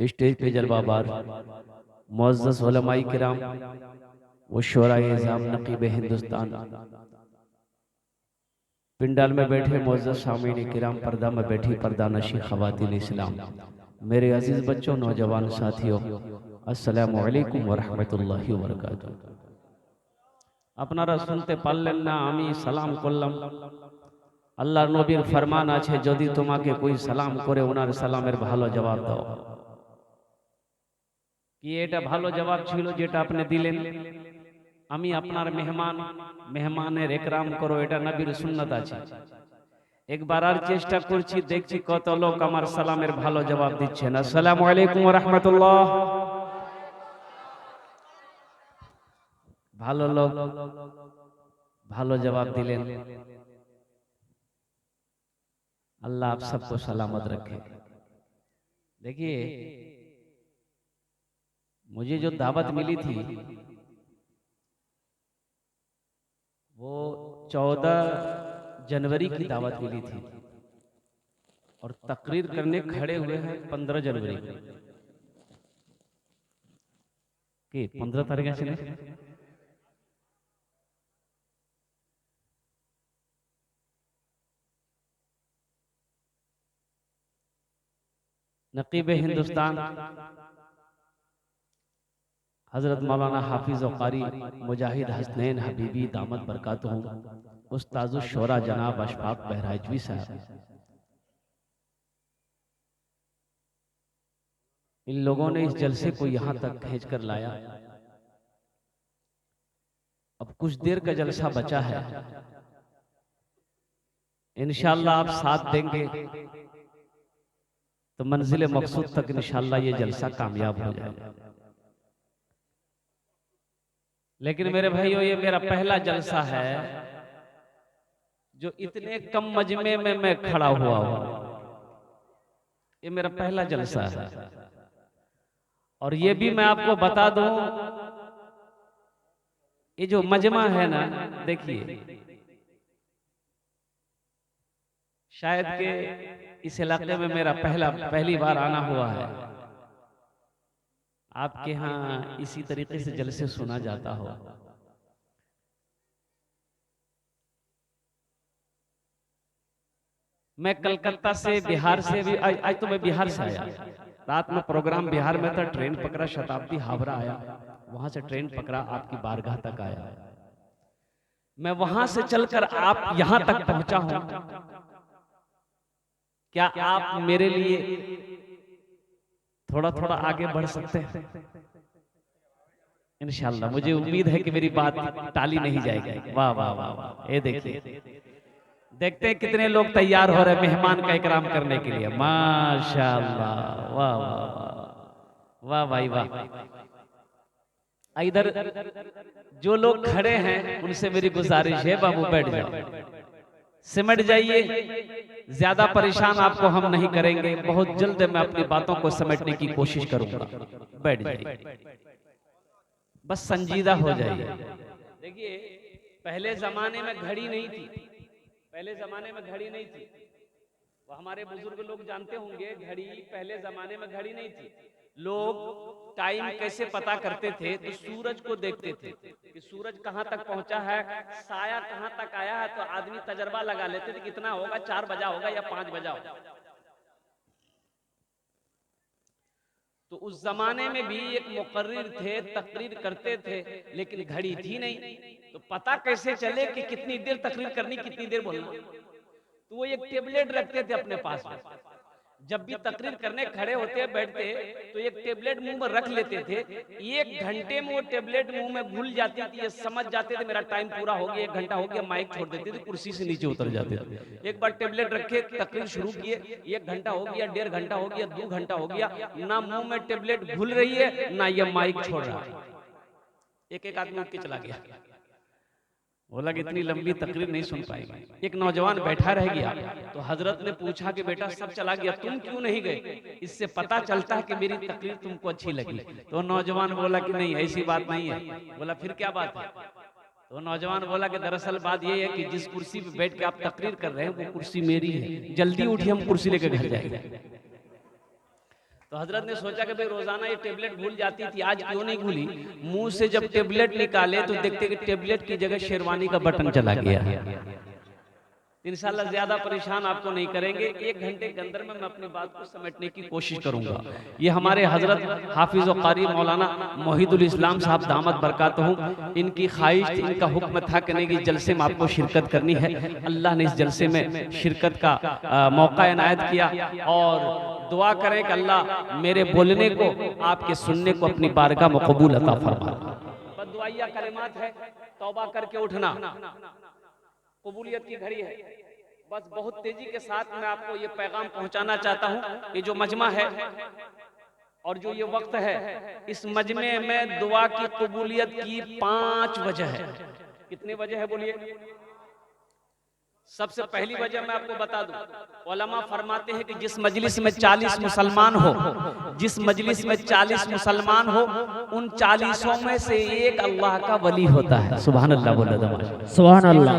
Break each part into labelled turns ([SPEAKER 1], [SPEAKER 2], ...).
[SPEAKER 1] Stage पे जलवाबार मुअज़्ज़ज़ उलमाए किराम व शुराए इज़ाम नक़ीब हिंदुस्तान, पिंडाल में बैठे मुअज़्ज़ज़ सामीन किराम, पर्दा में बैठी पर्दा नशी ख़वातीन इस्लाम, मेरे अजीज़ बच्चों नौजवान साथियों, अस्सलामु अलैकुम व रहमतुल्लाहि व बरकातुहू। আপনারা শুনতে পারলেন না, আমি সালাম করলাম। আল্লাহর নবীর ফরমান আছে, যদি তোমাকে কোই সালাম করে ওনার সালামের ভালো জবাব দাও। কি এটা ভালো জবাব ছিল যেটা আপনি দিলেন? আমি আপনার মেহমান, মেহমানের একরাম করো, এটা নবীর সুন্নাত আছে। একবার আর চেষ্টা করছি, দেখছি কত লোক আমার সালামের ভালো জবাব দিচ্ছেন। আসসালামু আলাইকুম ওয়া রাহমাতুল্লাহ। ভালো লোক ভালো জবাব দিলেন। अल्लाह आप सबको सलामत रखे। देखिए, मुझे जो दावत मिली थी वो 14 जनवरी की दावत मिली थी और तकरीर करने खड़े हुए हैं 15 जनवरी की। 15 तारीख আছে না? नकीब हिंदुस्तान हजरत मौलाना हाफिज और कारी मुजाहिद हसनैन हबीबी दामद बरकातहू, उस्ताजुश शोरा जनाब अशफाक बहराइचवी साहब, इन लोगों ने इस जलसे को यहाँ तक खींच कर लाया। अब कुछ देर का जलसा बचा है, इंशाअल्लाह आप साथ देंगे तो मंजिल मकसूद तक इंशाअल्लाह ये जलसा कामयाब हो जाएगा। लेकिन मेरे भाइयों, ये मेरा पहला जलसा है जो इतने कम मजमे में मैं खड़ा हुआ हूं। ये मेरा पहला जलसा है और ये भी मैं आपको बता दूं, ये जो मजमा है ना, देखिए शायद के इस इलाके में मेरा पहली बार आना हुआ है। आपके यहाँ इसी तरीके से जलसे सुना जाता हो। मैं कलकत्ता से, बिहार से भी, आज तो मैं बिहार से आया। रात में प्रोग्राम बिहार में था, ट्रेन पकड़ा, शताब्दी हावड़ा आया, वहां से ट्रेन पकड़ा, आपकी बारगाह तक आया। मैं वहां से चलकर आप यहां तक पहुंचा हूं। क्या आप मेरे लिए थोड़ा थोड़ा आगे बढ़ सकते हैं? इंशाअल्लाह मुझे उम्मीद है कि मेरी बात टाली नहीं जाएगी। वाह वाह वाह वाह, ये देखिए, देखते हैं कितने लोग तैयार हो रहे हैं मेहमान का इकराम करने के लिए। माशाअल्लाह, वाह वाह वाह वाह भाई वाह। इधर जो लोग खड़े हैं उनसे मेरी गुजारिश है, बाबू बैठ जाओ, सिमट जाइए। ज्यादा परेशान आपको हम नहीं करेंगे, बहुत जल्द मैं अपनी बातों को समेटने की कोशिश करूंगा। बैठ जाइए, बस संजीदा हो जाइए। देखिए, पहले जमाने में घड़ी नहीं थी, पहले जमाने में घड़ी नहीं थी। वो हमारे बुजुर्ग लोग जानते होंगे, घड़ी पहले जमाने में घड़ी नहीं थी। लोग टाइम कैसे पता करते थे? तो सूरज को देखते थे कि सूरज कहां तक पहुंचा है, साया कहां तक आया है, तो आदमी तजर्बा लगा लेते थे कितना होगा, 4 बजा होगा या 5 बजा होगा। तो उस जमाने में भी एक मुकर्रिर थे, तकरीर करते थे, लेकिन घड़ी थी नहीं। तो पता कैसे चले कि कितनी देर तकरीर करनी, कितनी देर बोलना? तो वो एक टेबलेट रखते थे अपने पास में। जब भी तकरीर करने खड़े होते बैठते तो एक टेबलेट मुंह में रख लेते थे। 1 घंटे में वो टेबलेट मुंह में घुल जाती थी, ये समझ जाते थे मेरा टाइम पूरा हो गया, 1 घंटा हो गया, माइक छोड़ देते थे, कुर्सी से नीचे उतर जाते थे। एक बार टेबलेट रखे, तकरीर शुरू किए, 1 घंटा हो गया, 1.5 घंटा हो गया, 2 घंटा हो गया, ना मुंह में टेबलेट घुल रही है ना ये माइक छोड़ रहा है। एक आदमी उठ के चला गया, बोला कि इतनी लंबी तकरीर नहीं सुन पाएंगे। एक नौजवान बैठा रह गया, तो हजरत ने पूछा कि बेटा सब चला गया, तुम क्यों नहीं गए? इससे पता चलता है कि मेरी तकरीर तुमको अच्छी लगी। तो नौजवान बोला कि नहीं, ऐसी बात नहीं है। बोला फिर क्या बात है? तो नौजवान बोला कि दरअसल बात यह है कि जिस कुर्सी पे बैठ के आप तकरीर कर रहे हैं वो कुर्सी मेरी है, जल्दी उठिए हम कुर्सी लेकर घर जाएंगे। तो हजरत ने सोचा कि भाई रोजाना ये टेबलेट भूल जाती थी, आज क्यों नहीं भूली? मुंह से जब टेबलेट निकाले तो देखते कि टेबलेट की जगह शेरवानी का बटन चला गया। इंशाल्लाह ज्यादा परेशान आपको नहीं करेंगे, 1 घंटे के अंदर में मैं अपनी बात को समेटने की कोशिश करूंगा। ये हमारे हजरत हाफिज और कारी मौलाना मोहिदुल इस्लाम साहब दामत बरकातहू, इनकी ख्वाहिश थी, इनका हुक्म था कि नहीं जलसे में आपको शिरकत करनी है। अल्लाह ने इस जलसे में शिरकत का मौका इनायत किया, और दुआ करें कि अल्लाह मेरे बोलने को, आपके सुनने को अपनी बारगाह में कबूल अता फरमा। बददुआइया कलिमात है, तौबा करके उठना, कबूलियत की घड़ी है। बस बहुत तेजी के साथ मैं आपको ये पैगाम पहुंचाना चाहता हूं। ये जो मजमा है और जो ये वक्त है, इस मजमे में दुआ की कबूलियत की 5 वजह है। कितनी वजह है बोलिए? सबसे पहली वजह मैं आपको बता दूं, उलमा फरमाते हैं कि जिस मजलिस में 40 मुसलमान हो, जिस मजलिस में 40 मुसलमान हो, उन 40 में से एक अल्लाह का वली होता है। सुभान अल्लाह बोल दो, सुभान अल्लाह।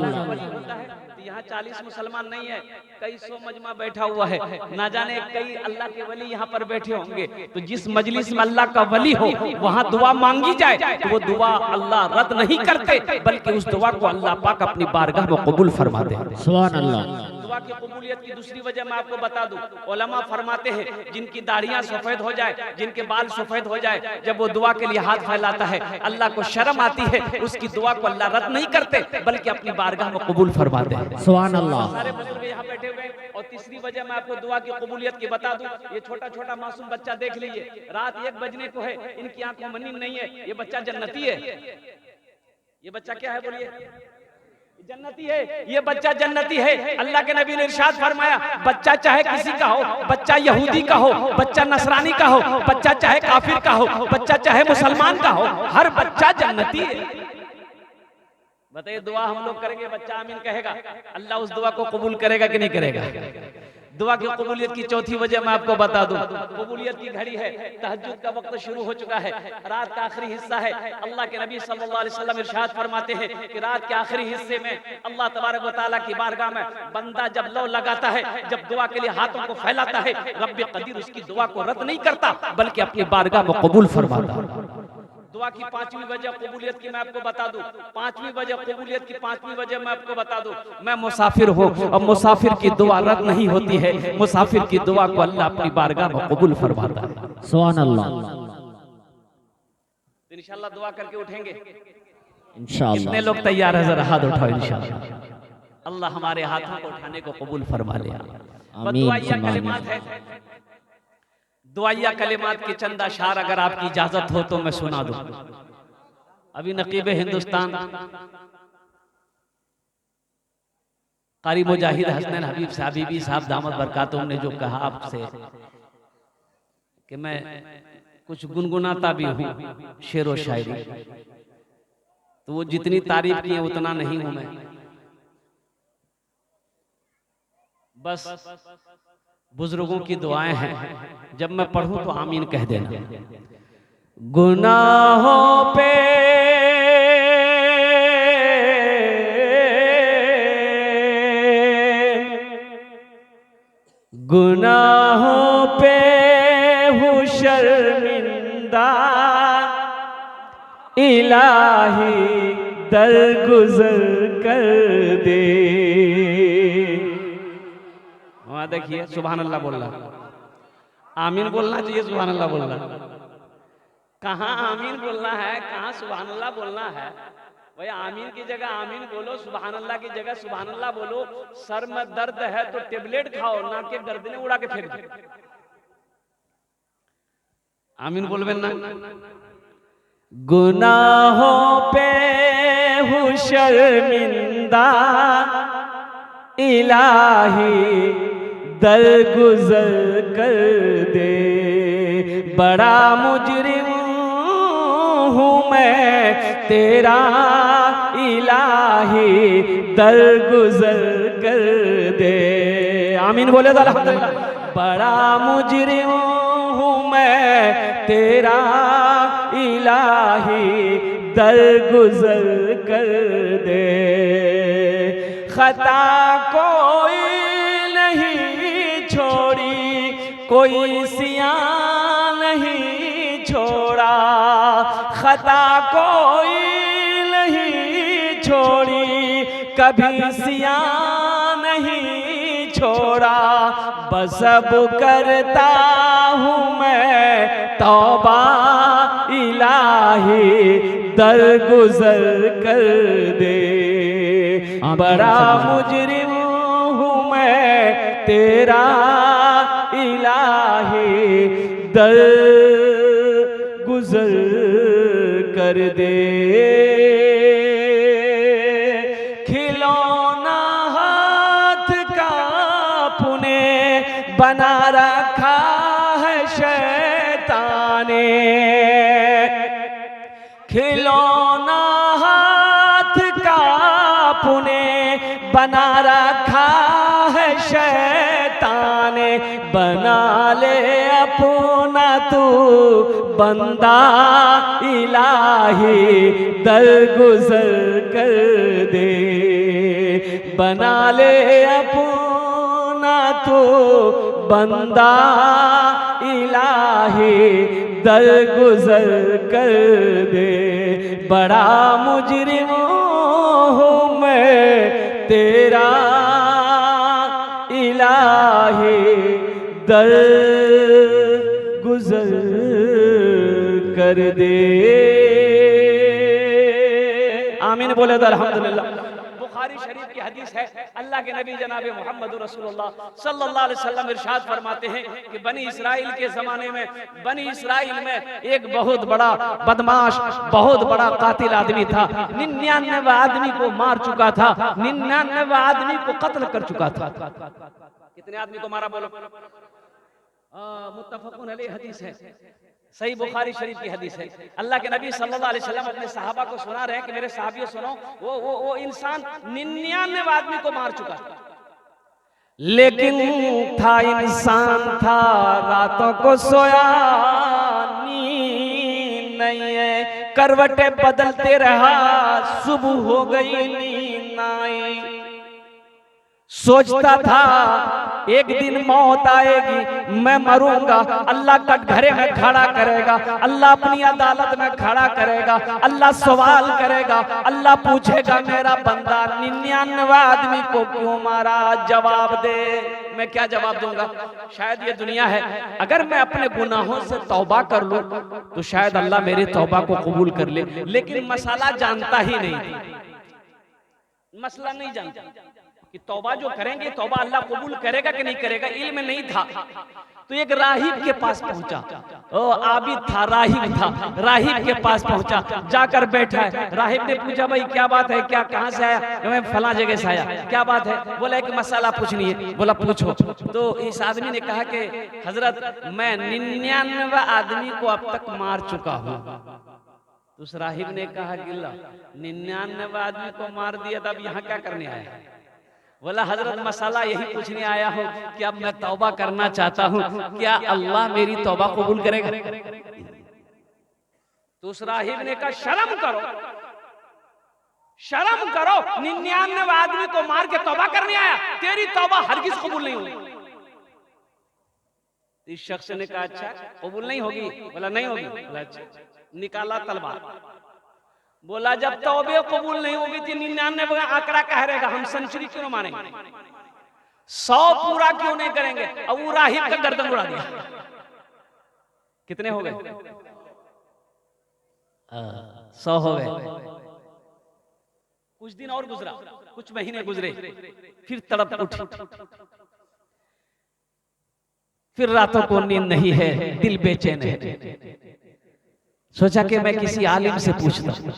[SPEAKER 1] 40 मुसलमान नहीं है, कई 100 मजमा बैठा हुआ है, ना जाने कई अल्लाह के वली यहाँ पर बैठे होंगे। तो जिस मजलिस में अल्लाह का वली हो वहाँ दुआ मांगी जाए तो वो दुआ अल्लाह रद्द नहीं करते, बल्कि उस दुआ को अल्लाह पाक अपनी बारगाह में कबूल फरमाते हैं। सुभान अल्लाह। दुआ की कबूलियत की दूसरी वजह मैं आपको बता दूं, उलमा फरमाते हैं जिनकी दाढ़ियां सफेद हो जाए, जिनके बाल सफेद हो जाए, जब वो दुआ के लिए हाथ फैलाता है अल्लाह को शर्म आती है, उसकी दुआ को अल्लाह रद्द नहीं करते बल्कि अपनी बारगाह में कबूल फरमाते हैं। सुभान अल्लाह। सारे बुजुर्ग यहाँ बैठे हुए। और तीसरी वजह मैं आपको दुआ की कबूलियत की बता दूं, ये छोटा छोटा मासूम बच्चा देख लीजिए, रात 1 बजने को है, इनकी आंखों में नींद नहीं है, ये बच्चा जन्नती है। ये बच्चा क्या है बोलिए? जन्नती है। ये बच्चा जन्नती है। अल्लाह के नबी ने इरशाद फरमाया, बच्चा चाहे किसी का हो, बच्चा यहूदी का हो, बच्चा नसरानी का हो, बच्चा चाहे काफिर का हो, बच्चा चाहे मुसलमान का हो, हर बच्चा जन्नती है। बताइए दुआ हम लोग करेंगे, बच्चा आमीन कहेगा, अल्लाह उस दुआ को कबूल करेगा कि नहीं करेगा? दुआ की कबूलियत की चौथी वजह मैं आपको बता दूं, कबूलियत की घड़ी है, तहज्जुद का वक्त शुरू हो चुका है, रात का आखिरी हिस्सा है। अल्लाह के नबी सल्लल्लाहु अलैहि वसल्लम इरशाद फरमाते हैं कि रात के आखिरी हिस्से में अल्लाह तबारक व तआला की बारगाह में बंदा जब लौ लगाता है, जब दुआ के लिए हाथों को फैलाता है, रब्बे कदीर उसकी दुआ को रद्द नहीं करता बल्कि अपनी बारगाह में कबूल फरमाता है। दुआ की 5वीं वजह कबूलियत की मैं आपको बता दूं, 5वीं वजह कबूलियत की 5वीं वजह मैं आपको बता दूं, मैं मुसाफिर हूं और मुसाफिर की दुआ रद्द नहीं होती है, मुसाफिर की दुआ को अल्लाह अपनी बारगाह में कबूल फरमाता है। सुभान अल्लाह। इंशाअल्लाह दुआ करके उठेंगे इंशाअल्लाह। कितने लोग तैयार है? जरा हाथ उठाओ इंशाअल्लाह। अल्लाह हमारे हाथों को उठाने को कबूल फरमा ले। दुआइया कलिमात है, दुआइया कलिमात के चंद अशार अगर आपकी इजाजत हो तो मैं सुना दूं। अभी नकीब हिंदुस्तान कारी मुजाहिद हसनैन हबीब साहबी साहब दामत बरकातुहू ने जो कहा आपसे कि मैं कुछ गुनगुनाता भी हूँ शेर व शायरी, तो वो जितनी तारीफ की है उतना नहीं हूं मैं। बस बुजुर्गों की दुआएं हैं, जब मैं पढ़ूं तो आमीन कह देना। गुनाहों पे गुनाहों पे हूँ शर्मिंदा, इलाही दरगुजर कर दे। वहां देखिए सुभान अल्लाह बोल रहा, आमीन बोलना चाहिए, सुभान अल्लाह बोलना। कहाँ आमीन बोलना है, कहाँ सुभान अल्लाह बोलना है? भाई आमीन की जगह आमीन बोलो, सुभान अल्लाह की जगह सुभान अल्लाह बोलो। सर में दर्द है तो टेबलेट खाओ, ना के गर्दने उड़ा के फेंक दो। आमीन बोलबेन ना। गुनाहों पे हूँ शर्मिंदा इलाही दरगुजर कर दे, बड़ा मुजरिम हूँ मैं तेरा इलाही दरगुजर कर दे। आमीन बोले तो अल्हम्दुलिल्लाह। बड़ा मुजरिम हूँ मैं तेरा इलाही दरगुजर कर दे, खता कोई नहीं छोड़ी, कोई सियां नहीं छोड़ा, खता कोई नहीं छोड़ी, कभी सियां नहीं छोड़ा, बस अब करता हूँ मैं तौबा इलाही दरगुजर कर दे, बड़ा मुजरिम हूँ मैं तेरा इलाही दरगुजर कर दे। खिलौना हाथ का पुने बना रखा है शैतान ने, खिलौना हाथ का पुने बना रखा है शैतान ने, बना ले अपना तू बंदा इलाही दरगुजर कर दे, बना ले अपना तू बंदा इलाही दरगुजर कर दे, बड़ा मुजरिम हूँ मैं तेरा इलाही दरगुजर कर दे। आमीन बोले तो अल्हम्दुलिल्लाह। बुखारी शरीफ की हदीस है, अल्लाह के नबी जनाब मोहम्मद रसूलुल्लाह सल्लल्लाहु अलैहि वसल्लम इरशाद फरमाते हैं कि बनी इस्राइल के जमाने में, बनी इस्राइल में एक बहुत बड़ा बदमाश, बहुत बड़ा कातिल आदमी था। 99 आदमी को मार चुका था, 99 आदमी को कत्ल कर चुका था। कितने आदमी को मारा बोलो? मुत्तफकुन अलैहि हदीस है, सही बुखारी शरीफ की हदीस है। अल्लाह के नबी सल्लल्लाहु अलैहि वसल्लम अपने सहाबा को सुना रहे हैं कि मेरे सहाबियों सुनो, वो इंसान 99 आदमी को मार चुका, लेकिन था इंसान था रातों को सोया नींद नहीं है, करवटें बदलते रहा सुबह हो गई नींद ना आई, सोचता था एक दिन मौत आएगी, मैं मरूंगा, अल्लाह कटघरे में खड़ा करेगा, अल्लाह अपनी अदालत में खड़ा करेगा, अल्लाह सवाल करेगा, अल्लाह पूछेगा मेरा बंदा 99 आदमी को क्यों मारा, जवाब दे। मैं क्या जवाब दूंगा? शायद ये दुनिया है, अगर मैं अपने गुनाहों से तौबा कर लूं तो शायद अल्लाह मेरी तौबा को कबूल कर ले, लेकिन मसला जानता ही नहीं, मसला नहीं जानता कि तौबा जो करेंगे तौबा अल्लाह कबूल करेगा कि नहीं करेगा, इल्म नहीं था। तो एक राहिब के पास पहुंचा, ओ आबिद था, राहिब था, राहिब के पास पहुंचा, जाकर बैठा है। राहिब ने पूछा भाई क्या बात है, क्या कहां से आया? मैं फला जगह से आया। क्या बात है? बोला एक मसला पूछनी है। बोला पूछो। तो इस आदमी ने कहा कि हजरत मैं 99 आदमी को अब तक मार चुका हूं। तो उस राहिब ने कहा गिल्ला 99 आदमी को मार दिया, तब यहाँ क्या करने आया? बोला हजरत मसाला यही पूछने आया हूँ कि अब मैं तौबा करना चाहता हूँ, क्या अल्लाह मेरी तौबा कबूल करेगा? तो उस राहिब ने कहा शर्म करो, शर्म करो, 99 आदमी को मार के तौबा करने आया, तेरी तौबा हरगिज कबूल नहीं होगी। इस शख्स ने कहा अच्छा कबूल नहीं होगी? बोला नहीं होगी। बोला अच्छा, निकाला तलवार, बोला जब तौबे कबूल नहीं होगी तो 99 आंकड़ा कह रहेगा, हम सेंचुरी क्यों मानेंगे, 100 पूरा क्यों नहीं करेंगे? अब वो राहिब का गर्दन उड़ा दिया। कितने हो गए? 100 हो गए। कुछ दिन और गुजरा, कुछ महीने गुजरे, फिर तड़प उठी, फिर रातों को नींद नहीं है, दिल बेचैन है। सोचा कि मैं किसी आलिम से पूछता हूं,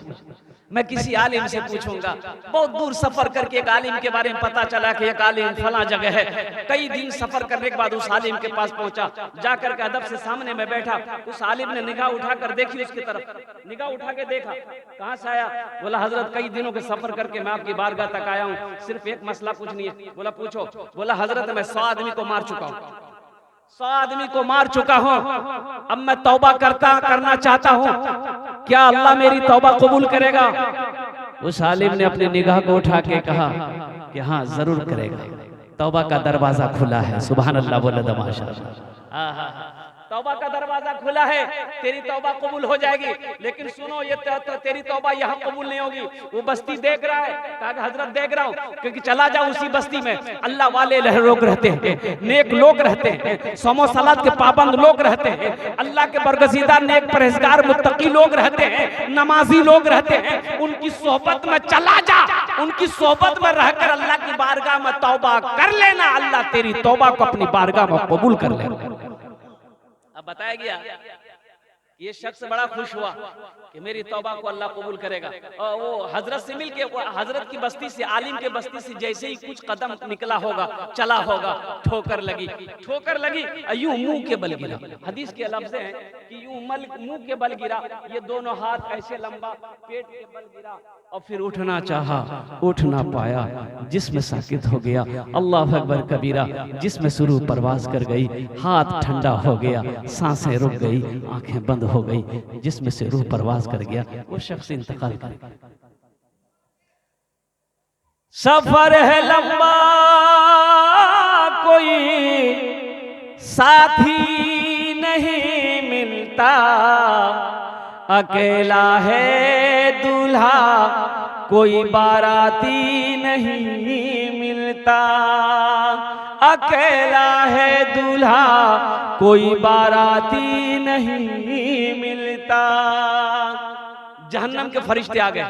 [SPEAKER 1] मैं किसी आलिम से पूछूंगा। बहुत दूर सफर करके एक आलिम के बारे में पता चला कि एक आलिम फला जगह है। कई दिन सफर करने के बाद उस आलिम के पास पहुंचा, जाकर के अदब से सामने में बैठा। उस आलिम ने निगाह उठाकर देखी उसकी तरफ, निगाह उठा के देखा, कहां से आया? बोला हजरत कई दिनों के सफर करके मैं आपकी बारगाह तक आया हूं, सिर्फ एक मसला पूछनी है। बोला पूछो। बोला हजरत मैं 100 आदमी को मार चुका हूं, 100 आदमी को मार चुका हूं, अब मैं तौबा करना चाहता हूं, क्या अल्लाह मेरी तौबा कबूल करेगा? उस आलिम ने अपनी निगाह को उठा के कहा कि हाँ जरूर करेगा, तौबा का दरवाजा खुला है। सुभान अल्लाह, बोले तो माशाअल्लाह। तौबा का दरवाजा खुला है, तेरी तौबा कबूल हो जाएगी। लेकिन सुनो, ये तेरी तौबा यहाँ कबूल नहीं होगी। वो बस्ती देख रहा है, कहा हजरत देख रहा हूँ, क्योंकि चला जाओ उसी बस्ती में अल्लाह वाले लोग रहते हैं, नेक लोग रहते हैं, सोमो सलात के पाबंद लोग रहते हैं, अल्लाह के बरगजीदा नेक परहेजगार मुत्तकी लोग रहते हैं, नमाजी लोग रहते हैं। उनकी सोहबत में चला जा, उनकी सोहबत में रहकर अल्लाह की बारगाह में तौबा कर लेना, अल्लाह तेरी तौबा को अपनी बारगाह में कबूल कर लेना। अब बताया गया ये शख्स बड़ा खुश हुआ कि मेरी तौबा को अल्लाह कबूल करेगा। और वो हजरत से मिलके, वो हजरत की बस्ती से, आलिम के बस्ती से जैसे ही कुछ कदम निकला होगा, चला होगा, ठोकर लगी, ठोकर लगी, यूं मुंह के बल गिरा। हदीस के लफ्ज़ हैं कि यूं मुंह के बल गिरा, ये दोनों हाथ ऐसे लंबा, पेट के बल गिरा, और फिर उठना चाहा, उठ ना पाया, जिस्म साकित हो गया। अल्लाह अकबर कबीरा, जिस्म शुरू परवाज कर गई, हाथ ठंडा हो गया, सांसें रुक गई, आंखें बंद हो गई, जिस्म से रूह परवाज कर गया, वो शख्स इंतकाल कर गया। सफर है लंबा, कोई साथी नहीं मिलता, अकेला है दूल्हा, कोई बाराती नहीं मिलता, अकेला है दूल्हा, कोई बाराती नहीं मिलता। जहन्नम के फरिश्ते आ गए,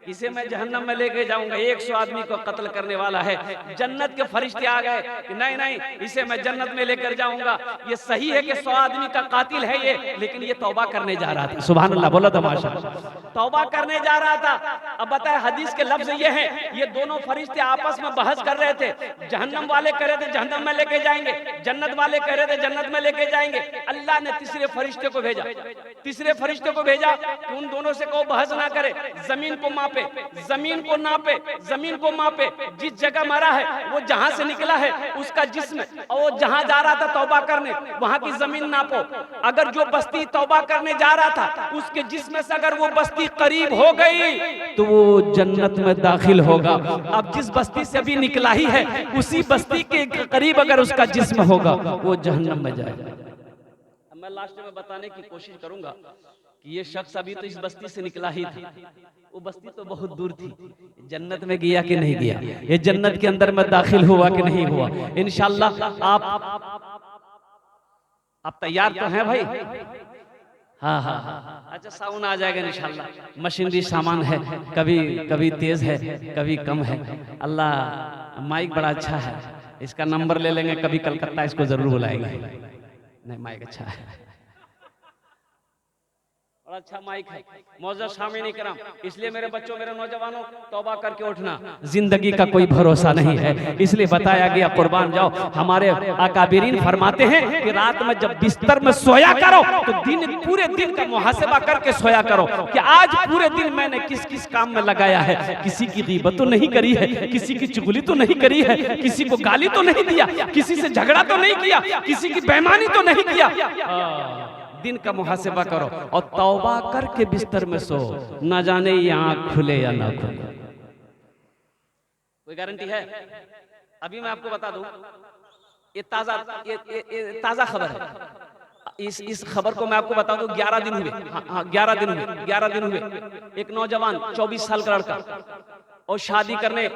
[SPEAKER 1] इसे मैं जहन्नम में लेके जाऊंगा, 100 आदमी को कत्ल करने वाला है। जन्नत के फरिश्ते आ गए कि नहीं नहीं, इसे मैं जन्नत में लेकर जाऊंगा। ये सही है कि 100 आदमी का कातिल है ये, लेकिन ये तौबा करने जा रहा था। सुभान अल्लाह, बोला तो माशाअल्लाह, तौबा करने जा रहा था। अब बताए हदीस के लफ्ज ये हैं, ये दोनों फरिश्ते आपस में बहस कर रहे थे। जहन्नम वाले कह रहे थे जहन्नम में लेके जाएंगे, जन्नत वाले कह रहे थे जन्नत में लेके जाएंगे। अल्लाह ने तीसरे फरिश्ते को भेजा, तीसरे फरिश्ते को भेजा कि उन दोनों से कहो बहस ना करे, जमीन को मापे, जमीन को नापे, जमीन को मापे, जिस जगह मरा है वो जहां से निकला है उसका जिस्म, और वो जहां जा रहा था तौबा करने वहां की जमीन नापो। अगर जो बस्ती तौबा करने जा रहा था उसके जिस्म से अगर वो बस्ती करीब हो गई तो वो जन्नत में दाखिल होगा। अब जिस बस्ती से अभी निकला ही है उसी बस्ती के करीब अगर उसका जिस्म होगा वो जहन्नम में जाएगा। मैं लास्ट में बताने की कोशिश करूंगा कि ये शख्स अभी तो इस बस्ती से निकला ही था, वो बस्ती तो बहुत दूर थी। जन्नत में गया कि नहीं गया, ये जन्नत के अंदर में दाखिल हुआ कि नहीं हुआ, इंशाअल्लाह आप तैयार तो हैं भाई? हाँ हाँ हाँ, अच्छा साउंड आ जाएगा इंशाअल्लाह। मशीनरी सामान है, कभी कभी तेज है, कभी कम है। अल्लाह, माइक बड़ा अच्छा है, इसका नंबर ले लेंगे, कभी कलकत्ता इसको जरूर बुलाएंगे। नहीं, माइक अच्छा है और अच्छा माइक है। मौजूद शामिल इकराम, इसलिए मेरे बच्चों, मेरे नौजवानों, तौबा करके उठना, जिंदगी का कोई भरोसा नहीं है, इसलिए बताया गया कुर्बान जाओ। हमारे अकाबिरीन फरमाते हैं कि रात में जब बिस्तर में सोया करो तो पूरे दिन का मुहासिबा करके सोया करो कि आज पूरे दिन मैंने किस किस काम में लगाया है। किसी की गीबत तो नहीं करी है, किसी की चुगली तो नहीं करी है, किसी को गाली तो नहीं दिया, किसी से झगड़ा तो नहीं किया, किसी की बेईमानी तो नहीं किया। दिन का मुहासिबा करो और तौबा करके बिस्तर में सो, ना जाने ये आंख खुले या ना खुले। कोई गारंटी है? अभी मैं आपको बता दूं, ये ताजा खबर है। इस खबर को मैं आपको बता दूं, 11 दिन हुए, हाँ 11 दिन हुए, 11 दिन हुए। एक नौजवान 24 साल का लड़का और शादी करने,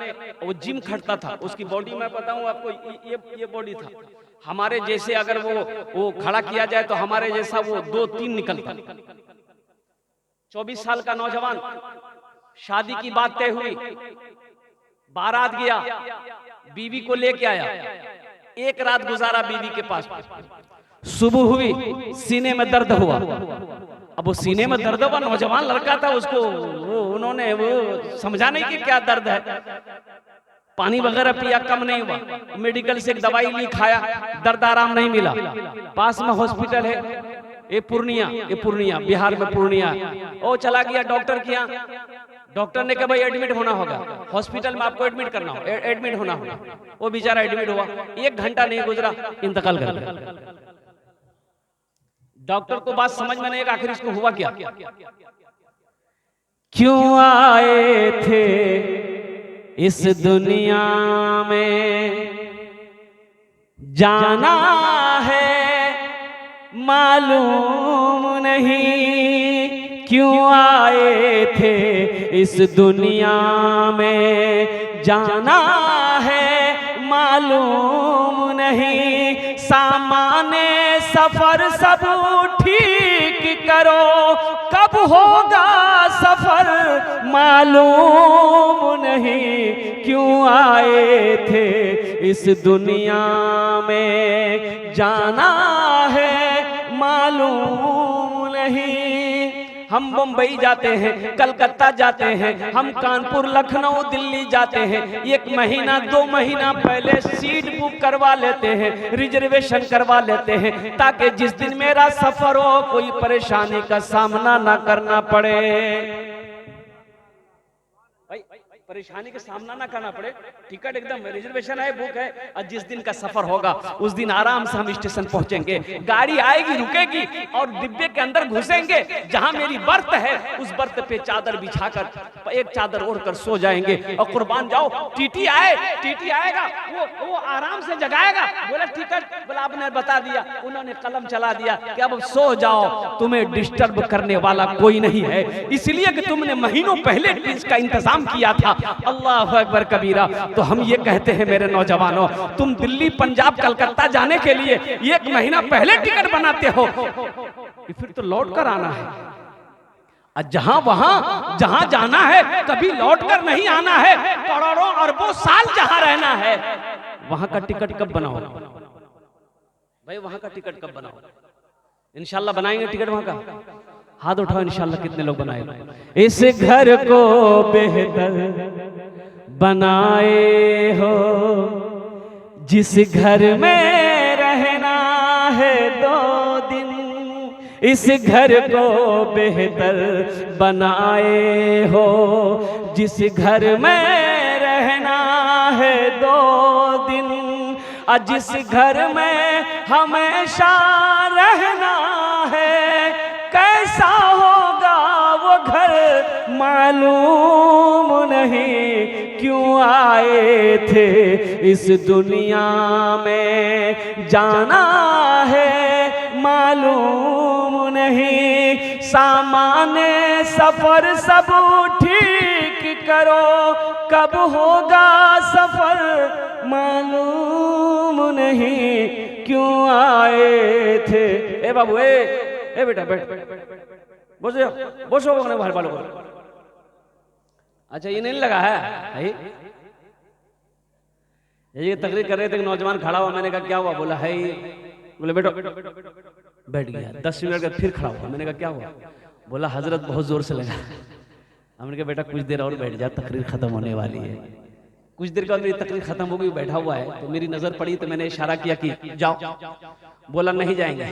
[SPEAKER 1] वो जिम खटता था, उसकी बॉडी मैं बताऊं आपको, ये बॉडी था। हमारे जैसे अगर वो खड़ा किया जाए तो हमारे जैसा वो 2-3 निकलता। 24 साल का नौजवान, शादी की बात तय हुई, बारात गया, बीवी को लेके आया, एक रात गुजारा बीवी के पास। सुबह हुई, सीने में दर्द हुआ। अब वो सीने में दर्द हुआ, नौजवान लड़का था, उसको उन्होंने वो समझा नहीं कि क्या दर्द है। पानी वगैरह पिया, कम नहीं हुआ। मेडिकल से एक दवाई ली, खाया, दर्द आराम नहीं मिला। पास में हॉस्पिटल है, ये पूर्णिया बिहार में पूर्णिया। वो चला गया डॉक्टर के यहाँ। डॉक्टर ने कहा भाई एडमिट होना होगा, हॉस्पिटल में आपको एडमिट करना हो, एडमिट होना होगा। वो बेचारा एडमिट हुआ, 1 घंटा नहीं गुजरा, इंतकाल कर गया। डॉक्टर को बात समझ में नहीं, आखिर इसको हुआ क्या? क्यों आए थे इस दुनिया में, जाना है मालूम नहीं। क्यों आए थे इस दुनिया में, जाना है मालूम नहीं। सामाने सफर सब ठीक करो, कब होगा सफर मालूम नहीं। क्यों आए थे इस दुनिया में, जाना है मालूम नहीं। हम मुंबई जाते हैं, कलकत्ता जाते हैं, हम कानपुर, लखनऊ, दिल्ली जाते हैं। 1 महीना 2 महीना पहले सीट बुक करवा लेते हैं, रिजर्वेशन करवा लेते हैं, ताकि जिस दिन मेरा सफर हो कोई परेशानी का सामना ना करना पड़े। परेशानी का सामना ना करना पड़े। टिकट एकदम रिजर्वेशन है, बुक है, और जिस दिन का सफर होगा उस दिन आराम से हम स्टेशन पहुंचेंगे। गाड़ी आएगी, रुकेगी, और डिब्बे के अंदर घुसेंगे। जहां मेरी बर्थ है उस बर्थ पे चादर बिछाकर एक चादर ओढ़कर सो जाएंगे। और कुर्बान जाओ, टीटी आएगा, वो आराम से जगाएगा। बोला टिकट, बोला आपने बता दिया, उन्होंने कलम चला दिया कि अब सो जाओ, तुम्हें डिस्टर्ब करने वाला कोई नहीं है, इसलिए कि तुमने महीनों पहले इसका इंतजाम किया था। अल्लाह अकबर कबीरा। तो हम ये कहते हैं मेरे नौजवानों, तुम दिल्ली, पंजाब, कलकत्ता जाने के लिए 1 महीना पहले टिकट बनाते हो, फिर तो लौट कर आना है। जहां जाना है कभी लौट कर नहीं आना है। करोड़ों अरबों साल जहां रहना है, वहां का टिकट कब बनाओ भाई, वहां का टिकट कब बनाओ? इंशाल्लाह बनाएंगे टिकट वहां का। हाथ उठाओ इंशाल्लाह, कितने लोग बनाए? इस घर को बेहतर बनाए हो, जिस घर में रहना है 2 दिन। इस घर को बेहतर बनाए हो, जिस घर में रहना है 2 दिन। और जिस घर में हमेशा रहना है, कैसा होगा वो घर मालूम नहीं। क्यों आए थे इस दुनिया में, जाना है मालूम नहीं। सामाने सफर सब ठीक करो, कब होगा सफर मालूम नहीं। क्यों आए थे? ए बाबू, ए बेटा बैठ, बोसो बाहर वालों को। अच्छा, ये नहीं लगा है? ये तकरीर कर रहे थे, नौजवान खड़ा हुआ, मैंने कहा क्या हुआ? बोला है, बोले बेटो, बैठ गया। 10 मिनट बाद फिर खड़ा हुआ, मैंने कहा क्या हुआ? बोला हजरत बहुत जोर से लगा। हमने कहा बेटा कुछ देर और बैठ जा, तकरीर खत्म होने वाली है। कुछ देर बाद मेरी तकरीर खत्म हो गई, बैठा हुआ है, तो मेरी नजर पड़ी, तो मैंने इशारा किया कि जाओ। बोला नहीं जाएंगे।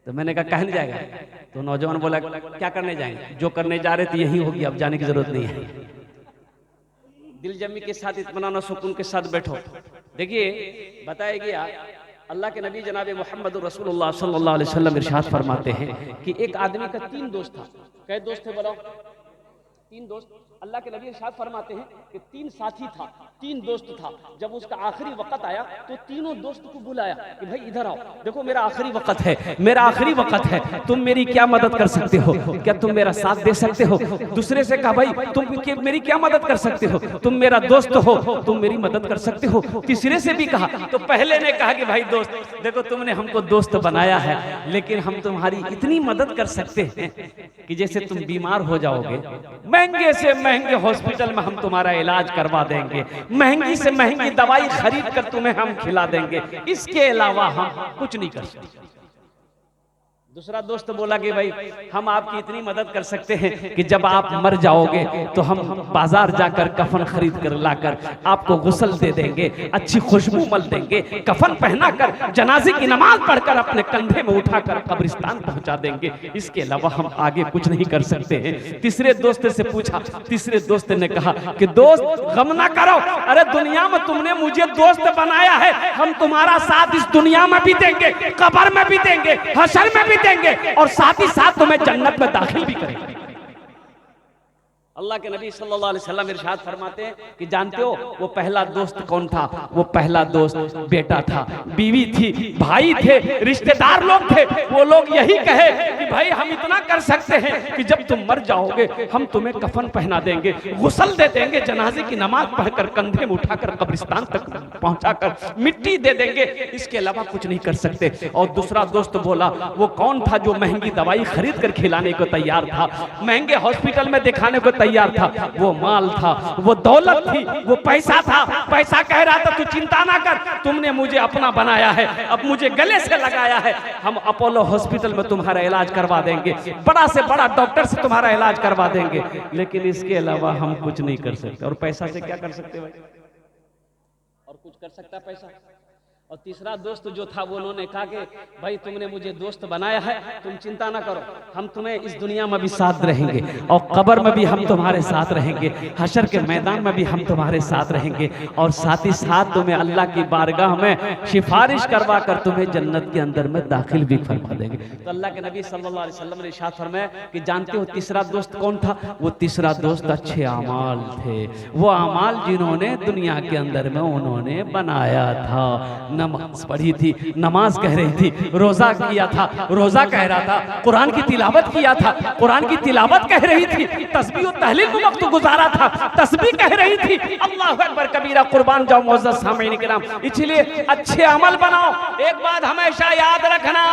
[SPEAKER 1] तो मैंने कहा कहाँ नहीं जाएगा? तो नौजवान बोला क्या करने जाएंगे? जो करने जा रहे थे यही होगी, अब जाने की जरूरत नहीं है। दिल जमी के साथ, इत्मीनान और सुकून के साथ बैठो। देखिए बताया गया, अल्लाह के नबी जनाब मोहम्मद रसूलुल्लाह सल्लल्लाहु अलैहि वसल्लम इरशाद फरमाते हैं कि एक आदमी का 3 दोस्त था। कै दोस्त थे बोलो? 3 दोस्त। अल्लाह के नबी इरशाद फरमाते हैं कि 3 साथी था, 3 दोस्त था। जब उसका आखिरी वक्त आया तो तीनों दोस्त को बुलाया कि भाई इधर आओ, देखो मेरा आखिरी वक्त है, मेरा आखिरी वक्त है, तुम मेरी क्या मदद कर सकते हो? क्या तुम मेरा साथ दे सकते हो? दूसरे से कहा भाई तुम मेरी क्या मदद कर सकते हो? तुम मेरा दोस्त हो, तुम मेरी मदद कर सकते हो। तीसरे से भी कहा, तो पहले ने कहा कि भाई दोस्त देखो तुमने हमको दोस्त बनाया है, लेकिन हम तुम्हारी इतनी मदद कर सकते हैं कि जैसे तुम बीमार हो जाओगे, महंगे से महंगे हॉस्पिटल में हम तुम्हारा इलाज करवा देंगे, महंगी से महंगी दवाई खरीद कर तुम्हें हम खिला देंगे, इसके अलावा हम कुछ नहीं कर सकते। दूसरा दोस्त बोला कि भाई हम आपकी इतनी मदद कर सकते हैं कि जब आप मर जाओगे तो हम बाजार जाकर कफन खरीद कर लाकर आपको गुस्ल दे देंगे, अच्छी खुशबू मल देंगे, कफन पहनाकर जनाजे की नमाज पढ़कर अपने कंधे में उठाकर कब्रिस्तान पहुंचा देंगे, इसके अलावा हम आगे कुछ नहीं कर सकते हैं। तीसरे दोस्त से पूछा, तीसरे दोस्त ने कहा कि दोस्त गम ना करो, अरे दुनिया में तुमने मुझे दोस्त बनाया है, हम तुम्हारा साथ इस दुनिया में भी देंगे, कब्र में भी देंगे, हशर में भी देंगे और साथ ही साथ तुम्हें जन्नत में दाखिल भी करेंगे। अल्लाह के नबी सल्लल्लाहु अलैहि वसल्लम इरशाद फरमाते हैं कि जानते हो वो पहला दोस्त कौन था? वो पहला दोस्त बेटा था, बीवी थी, भाई थे, रिश्तेदार लोग थे। वो लोग यही कहे कि भाई हम इतना कर सकते हैं कि जब तुम मर जाओगे हम तुम्हें कफन पहना देंगे, गुस्ल दे देंगे, जनाजे की नमाज पढ़कर कंधे में उठाकर कब्रिस्तान तक पहुंचाकर मिट्टी दे देंगे, इसके अलावा कुछ नहीं कर सकते। और दूसरा दोस्त बोला वो कौन था जो महंगी दवाई खरीद कर खिलाने को तैयार था, महंगे हॉस्पिटल में दिखाने को तैयार था? वो माल था, वो दौलत थी, वो पैसा था। पैसा कह रहा था तू चिंता ना कर, तुमने मुझे अपना बनाया है, अब मुझे गले से लगाया है, हम अपोलो हॉस्पिटल में तुम्हारा इलाज करवा देंगे, बड़ा से बड़ा डॉक्टर से तुम्हारा इलाज करवा देंगे, लेकिन इसके अलावा हम कुछ नहीं कर सकते। और पैसा से क्या कर सकते भाई? और कुछ कर सकता पैसा? और तीसरा दोस्त जो था वो उन्होंने कहा कि भाई तुमने मुझे दोस्त बनाया है, तुम चिंता ना करो, हम तुम्हें इस दुनिया में भी साथ रहेंगे और कब्र में भी हम तुम्हारे साथ रहेंगे, हशर के मैदान में भी हम तुम्हारे साथ रहेंगे और साथ ही साथ तुम्हें अल्लाह की बारगाह में सिफारिश करवा कर तुम्हें जन्नत के अंदर में दाखिल भी फरमा देंगे। तो अल्लाह के नबी सल्लल्लाहु अलैहि वसल्लम ने इरशाद फरमाया कि जानते हो तीसरा दोस्त कौन था? वो तीसरा दोस्त अच्छे अमाल थे, वो अमाल जिन्होंने दुनिया के अंदर में उन्होंने बनाया था। नमाज पढ़ी थी, नमाज कह रही थी, रोजा किया था, रोजा कह रहा था, कुरान की तिलावत किया था, कुरान की तिलावत कह रही थी, तस्बीह और तहलील में वक्त गुजारा था, तस्बीह कह रही थी, अल्लाहु अकबर कबीरा, कुर्बान जाओ मुअज़्ज़ज़ सामीन किराम। इसलिए अच्छे अमल बनाओ। एक बात हमेशा याद रखना,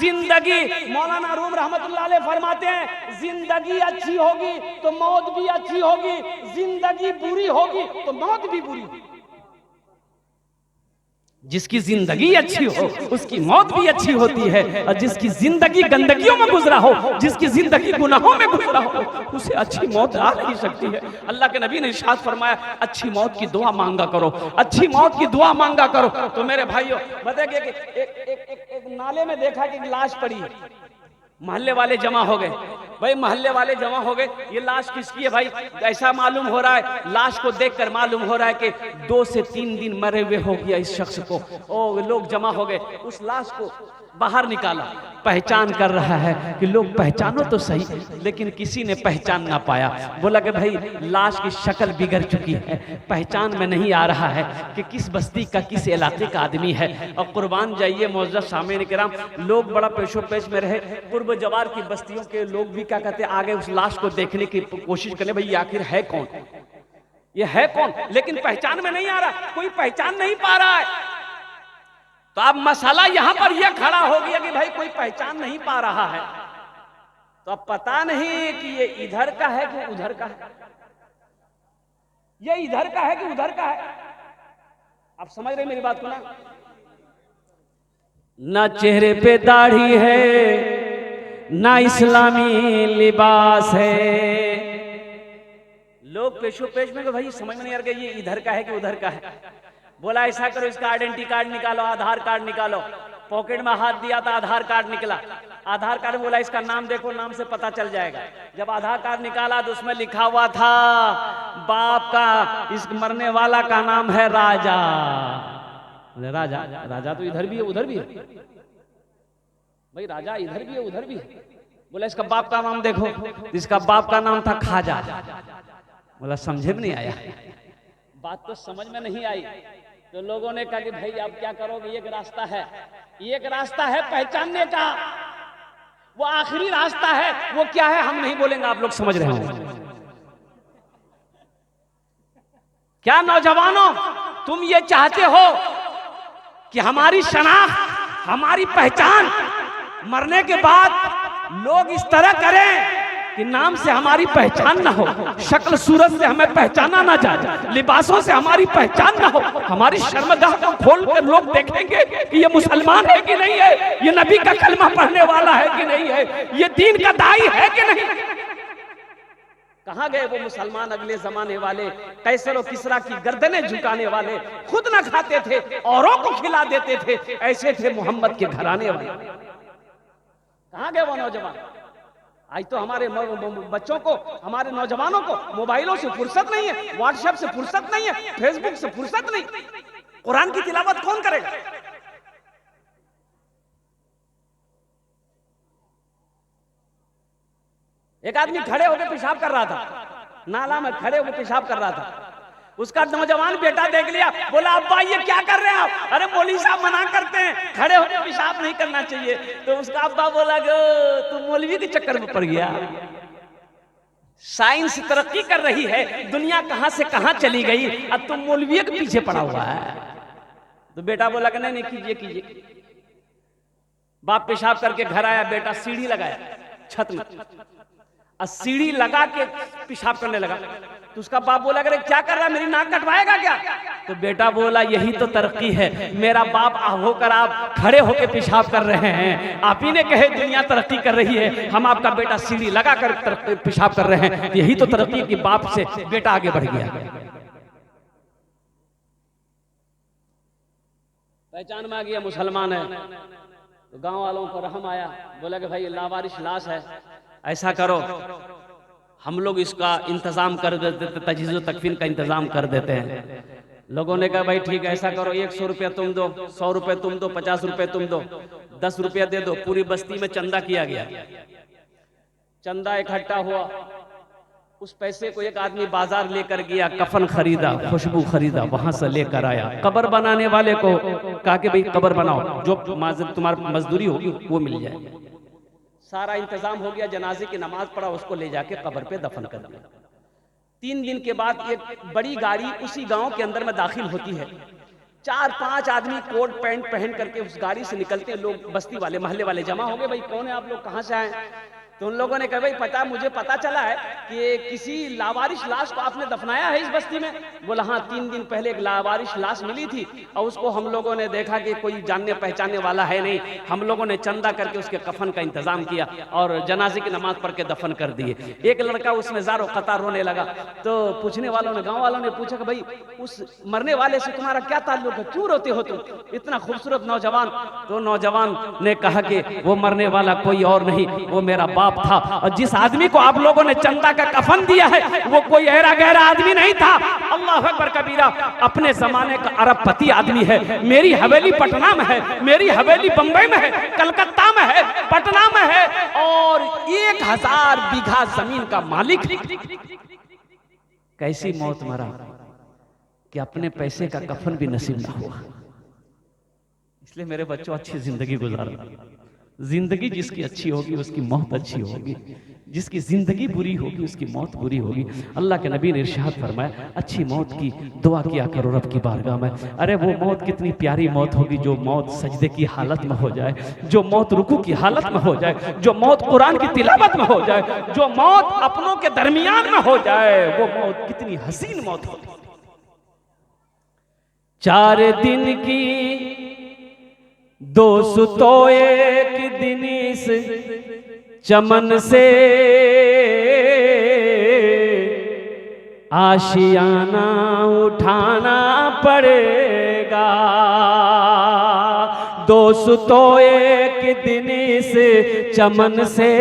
[SPEAKER 1] जिंदगी, मौलाना रूम रहमतुल्लाह अलैह फरमाते हैं, जिंदगी अच्छी होगी तो मौत भी अच्छी होगी, जिंदगी बुरी होगी तो मौत भी बुरी होगी। जिसकी जिंदगी अच्छी हो उसकी मौत भी अच्छी होती है, और जिसकी जिंदगी गंदगियों में गुजरा हो, जिसकी जिंदगी गुनाहों में गुजरा हो, उसे अच्छी मौत आ नहीं सकती है। अल्लाह के नबी ने इरशाद फरमाया अच्छी मौत की दुआ मांगा करो, अच्छी मौत की दुआ मांगा करो। तो मेरे भाइयों बताइए कि एक नाले में देखा कि लाश पड़ी है, मोहल्ले वाले जमा हो गए। भाई मोहल्ले वाले जमा हो गए, ये लाश किसकी है भाई? ऐसा मालूम हो रहा है, लाश को देखकर मालूम हो रहा है कि 2 से 3 दिन मरे हुए हो गया इस शख्स को। ओ लोग जमा हो गए, उस लाश को बाहर निकाला, पहचान कर रहा है कि लोग पहचानो तो सही, लेकिन किसी ने पहचान ना पाया। बोला कि भाई लाश की शक्ल बिगड़ चुकी है, पहचान में नहीं आ रहा है कि किस बस्ती का, किस इलाके का आदमी है। और कुर्बान जाइए मुअज़्ज़ज़ सामीन किराम, लोग बड़ा पेशो पेश में रहे, पूर्व जवार की बस्तियों के लोग भी क्या कहते आगे उस लाश को देखने की कोशिश करें, भाई आखिर है कौन, ये है कौन, लेकिन पहचान में नहीं आ रहा, कोई पहचान नहीं पा रहा है। तो अब मसला यहां पर यह खड़ा हो गया कि भाई कोई पहचान नहीं पा रहा है, तो अब पता नहीं कि ये इधर का है कि उधर का है, ये इधर का है कि उधर का है। आप समझ रहे मेरी बात को ना? ना चेहरे पे दाढ़ी है, ना इस्लामी लिबास है। लोग पेशो पेश में भाई समझ में नहीं आ रहा ये इधर का है कि उधर का है। बोला ऐसा करो, इसका आइडेंटिटी कार्ड निकालो, आधार कार्ड निकालो। पॉकेट में हाथ दिया था, आधार कार्ड निकला। आधार कार्ड बोला इसका नाम देखो, नाम से पता चल जाएगा। जब आधार कार्ड निकाला तो उसमें लिखा हुआ था बाप का, इस मरने वाला का नाम है राजा। राजा, राजा तो इधर भी है उधर भी है भाई, राजा इधर भी है उधर भी है। बोला इसका बाप का नाम देखो, इसका बाप का नाम था खाजा। बोला समझे में नहीं आया, बात तो समझ में नहीं आई। तो लोगों ने कहा कि भाई अब क्या करोगे, एक रास्ता है, एक रास्ता है पहचानने का, वो आखिरी रास्ता है। वो क्या है हम नहीं बोलेंगे, आप लोग समझ रहे हो क्या? नौजवानों, तुम ये चाहते हो कि हमारी शनाख्त, हमारी पहचान मरने के बाद लोग इस तरह करें कि नाम से हमारी पहचान ना हो, शक्ल सूरत से हमें पहचाना ना जाए, लिबासों से हमारी पहचान ना हो, हमारी शर्मगाह को खोल कर लोग देखेंगे कि ये मुसलमान है कि नहीं है, ये नबी का कलमा पढ़ने वाला है कि नहीं है, ये दीन का दाई है कि नहीं। कहां गए वो मुसलमान अगले जमाने वाले, कैसर और किसरा की गर्दनें झुकाने वाले, खुद ना खाते थे औरों को खिला देते थे, ऐसे थे मोहम्मद के घराने वाले। कहां गए वो नौजवान। आज तो हमारे बच्चों को, हमारे नौजवानों को मोबाइलों से फुर्सत नहीं है, व्हाट्सएप से फुर्सत नहीं है, फेसबुक से फुर्सत नहीं। कुरान की तिलावत कौन करेगा। एक आदमी खड़े होकर पेशाब कर रहा था, नाला में खड़े होकर पेशाब कर रहा था। उसका नौजवान बेटा देख लिया, बोला अब्बा ये क्या कर रहे हैं आप। अरे मौलवी साहब मना करते हैं खड़े होकर पेशाब नहीं करना चाहिए। तो उसका अब्बा बोला तू मौलवी के चक्कर में पड़ गया। साइंस तरक्की कर रही है, दुनिया कहां से कहां चली गई, अब तुम मौलवी के पीछे पड़ा हुआ है। तो बेटा बोला कि नहीं कीजिए कीजिए। बाप पेशाब करके घर आया, बेटा सीढ़ी लगाया छत में, सीढ़ी लगा के पेशाब करने लगा। तो उसका बाप बोला अरे क्या कर रहा है, मेरी नाक कटवाएगा क्या। तो बेटा बोला यही तो तरक्की है, मेरा बाप होकर आप खड़े होकर पेशाब कर रहे हैं, आप ही ने कहे दुनिया तरक्की कर रही है, हम आपका बेटा सीढ़ी लगा कर पेशाब कर रहे हैं, यही तो तरक्की की बाप से बेटा आगे बढ़ गया। पहचान में आ गया मुसलमान है। तो गांव वालों को रहम आया, बोला कि भाई लावारिश लाश है, ऐसा करो हम लोग इसका इंतजाम कर देते, तजहीज़ तकफीन का इंतजाम कर देते हैं। लोगों ने कहा भाई ठीक है ऐसा करो, 100 रुपया तुम दो, 100 रुपये तुम दो, 50 रुपये तुम दो, 10 रुपया दे दो। पूरी बस्ती में चंदा किया गया, चंदा इकट्ठा हुआ। उस पैसे को एक आदमी बाजार लेकर गया, कफन खरीदा, खुशबू खरीदा, वहां से लेकर आया। कब्र बनाने वाले को कहा कि भाई कब्र बनाओ, जो तुम्हारी मजदूरी होगी वो मिल जाए। सारा इंतजाम हो गया, जनाजे की नमाज पढ़ा, उसको ले जाके कब्र पे दफन कर दिया। 3 दिन के बाद एक बड़ी गाड़ी उसी गांव के अंदर में दाखिल होती है। 4-5 आदमी कोट पैंट पहन करके उस गाड़ी से निकलते हैं। लोग बस्ती वाले महल्ले वाले जमा हो गए, भाई कौन है आप लोग, कहां से आए। तो उन लोगों ने कहा भाई मुझे पता चला है कि किसी लावारिश लाश को आपने दफनाया है इस बस्ती में। बोला हाँ, 3 दिन पहले एक लावारिश लाश मिली थी और उसको हम लोगों ने देखा कि कोई जानने पहचानने वाला है नहीं, हम लोगों ने चंदा करके उसके कफन का इंतजाम किया और जनाजे की नमाज पढ़ के दफन कर दिए। एक लड़का उसमें ज़ारो कतार रोने लगा। तो पूछने वालों ने, गाँव वालों ने पूछा कि भाई उस मरने वाले से तुम्हारा क्या ताल्लुक है, क्यों रोते हो तुम, इतना खूबसूरत नौजवान। तो नौजवान ने कहा कि वो मरने वाला कोई और नहीं, वो मेरा बाप था, और जिस आदमी को आप लोगों ने चंदा का कफन दिया है वो कोई ऐरा गहरा आदमी नहीं था। अल्लाह अकबर कबीरा, अपने जमाने का अरबपति आदमी है। मेरी हवेली पटना में है, मेरी हवेली बंबई में है, कलकत्ता में है, पटना में है, और 1000 बीघा जमीन का मालिक। कैसी मौत मरा कि अपने पैसे का कफन भी नसीब ना हुआ। इसलिए मेरे बच्चों अच्छी जिंदगी गुजारो। जिंदगी जिसकी अच्छी होगी उसकी मौत अच्छी होगी, जिसकी जिंदगी बुरी होगी उसकी मौत बुरी होगी। अल्लाह के नबी ने इरशाद फरमाया अच्छी मौत की दुआ किया करो रब की बारगाह में। अरे वो मौत कितनी प्यारी मौत होगी, जो मौत सजदे की हालत में हो जाए, जो मौत रुकू की हालत में हो जाए, जो मौत कुरान की तिलावत में हो जाए, जो मौत अपनों के दरमियान में हो जाए, वो मौत कितनी हसीन मौत होगी। 4 दिन की दोस्तों एक दिन इस चमन से आशियाना उठाना पड़ेगा। दोस्तों एक दिन इस चमन से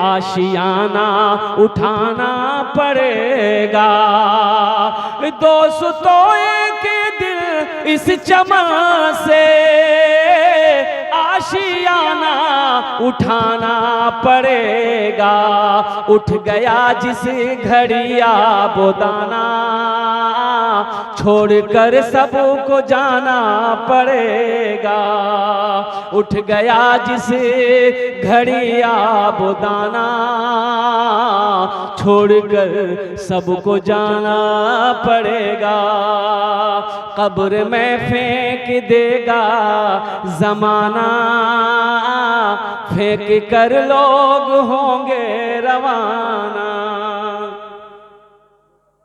[SPEAKER 1] आशियाना उठाना पड़ेगा। दोस्तों एक दिन इस चमन से आशियाना उठाना पड़ेगा। उठ गया जिस घड़िया बोदाना छोड़कर सबको जाना पड़ेगा। उठ गया जिस घड़ी आबोदाना, छोड़कर सबको जाना पड़ेगा। कब्र में फेंक देगा जमाना, फेंक कर लोग होंगे रवाना।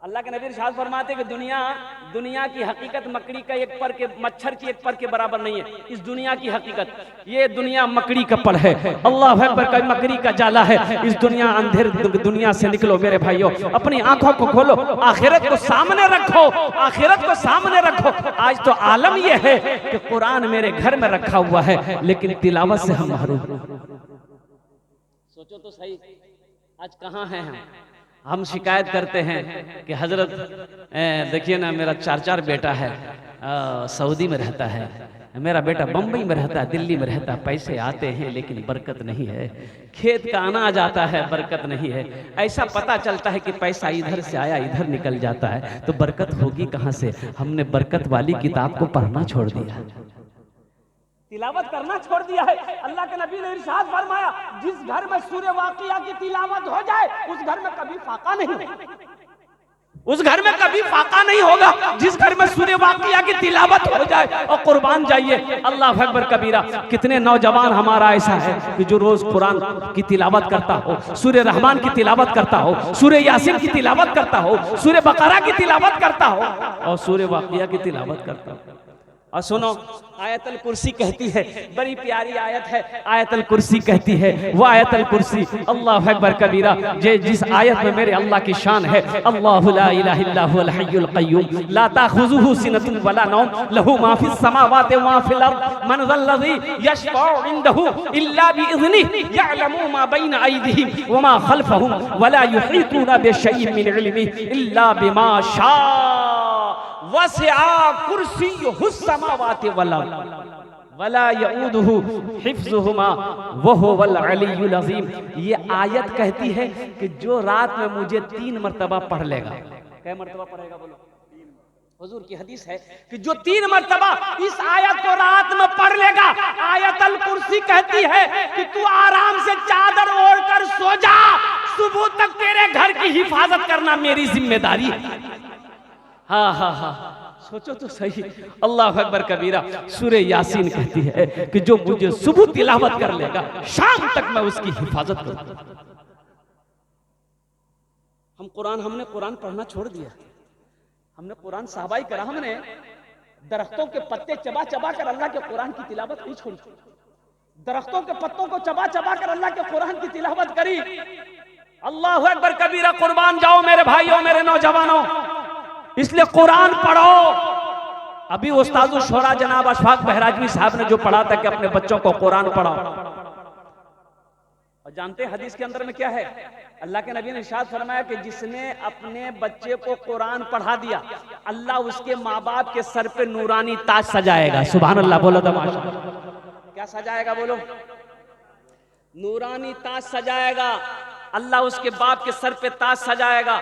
[SPEAKER 1] अल्लाह के नबी इरशाद फरमाते कि दुनिया की हकीकत मकड़ी का एक पर के, मच्छर की एक पर के बराबर नहीं है। इस दुनिया की हकीकत, ये दुनिया मकड़ी का पर है। अल्लाह अकबर, का मकड़ी का जाला है। इस दुनिया अंधेर दुनिया से निकलो मेरे भाइयों, अपनी आंखों को खोलो, आखिरत को सामने रखो, आखिरत को सामने रखो। आज तो आलम यह है कि कुरान मेरे घर में रखा हुआ है, लेकिन तिलावत से हम महरूम। सोचो तो सही, आज कहाँ हैं हम शिकायत करते हैं कि हजरत देखिए ना, मेरा 4 बेटा है, सऊदी में रहता है, मेरा बेटा बम्बई में रहता है, दिल्ली में रहता है, पैसे आते हैं लेकिन बरकत नहीं है, खेत का अनाज आता है बरकत नहीं है। ऐसा पता चलता है कि पैसा इधर से आया इधर निकल जाता है, तो बरकत होगी कहाँ से? हमने बरकत वाली किताब को पढ़ना छोड़ दिया, तिलावत करना छोड़ दिया है। अल्लाह के नबी ने इरशाद फरमाया, जिस घर में सूरह वाक़िया की तिलावत हो जाए उस घर में कभी फाका नहीं, उस घर में कभी फाका नहीं होगा। जिस घर में सूरह वाक़िया की तिलावत हो जाए, और कुर्बान जाइए, अल्लाह अकबर कबीरा। कितने नौजवान हमारा ऐसा है कि जो रोज कुरान की तिलावत करता हो, सूरह रहमान की तिलावत करता हो, सूरह यासीन की तिलावत करता हो, सूरह बकरा की तिलावत करता हो, और सूरह वाक़िया की तिलावत करता हो। और सुनो, आयतल कुर्सी कहती है, बड़ी प्यारी आयत है, आयतल कुर्सी कहती है, वो आयतल कुर्सी, अल्लाह अकबर कबीरा, जिस आयत में मेरे अल्लाह की शान है, अल्लाहु ला इलाहा इल्ला हुवल हय्युल क़य्यूम ला ताख़ुज़ुहु सिनतुन वला नौम लहू मा फ़िस समावाति व मा फ़िल अर्ज़ मन ज़ल्लज़ी यशफ़अु इंदहु इल्ला बिइज़निहि यअलमु मा बैना अयदीहिम व मा ख़ल्फ़हुम वला युहीतूना बिशैइन मिन इल्मिहि इल्ला बिमा शाअ वसिअ कुर्सियुहु समावाति वल अर्ज़ वला यऊदुहु हिफ्ज़ुहुमा व हुवल अलिय्युल अज़ीम। ये आयत कहती है कि जो रात में मुझे 3 मरतबा पढ़ लेगा, कै मरतबा पढ़ेगा बोलो? हुजूर की हदीस है कि जो 3 मरतबा इस आयत को रात में पढ़ लेगा, आयतल कुर्सी कहती है कि तू आराम से चादर ओढ़ कर सो जा, सुबह तक तेरे घर की हिफाजत करना मेरी जिम्मेदारी है। हाँ हाँ हाँ, सोचो तो सही, अल्लाह अकबर कबीरा। सूरह यासीन कहती है कि जो मुझे सुबह तिलावत कर लेगा, शाम तक मैं उसकी हिफाजत करूंगा। हमने कुरान पढ़ना छोड़ दिया, हमने कुरान साहबाई करा, हमने दरख्तों के पत्ते चबा चबा कर अल्लाह के कुरान की तिलावत नहीं छोड़ी, दरख्तों के पत्तों को चबा चबा कर अल्लाह के कुरान की तिलावत करी। अल्लाह अकबर कबीरा, कुर्बान जाओ मेरे भाइयों, मेरे नौजवानों, इसलिए कुरान पढ़ो। अभी उस्तादुल शोरा जनाब अशफाक बहराजवी साहब ने जो पढ़ा था कि अपने बच्चों को कुरान पढ़ाओ, और जानते हैं हदीस के अंदर में क्या है? अल्लाह के नबी ने इरशाद फरमाया कि जिसने अपने बच्चे को कुरान पढ़ा दिया, अल्लाह उसके माँ बाप के सर पे नूरानी ताज सजाएगा। सुभान अल्लाह बोलो तो माशाअल्लाह। क्या सजाएगा बोलो? नूरानी ताज सजाएगा। अल्लाह उसके बाप के सर पे ताज सजाएगा,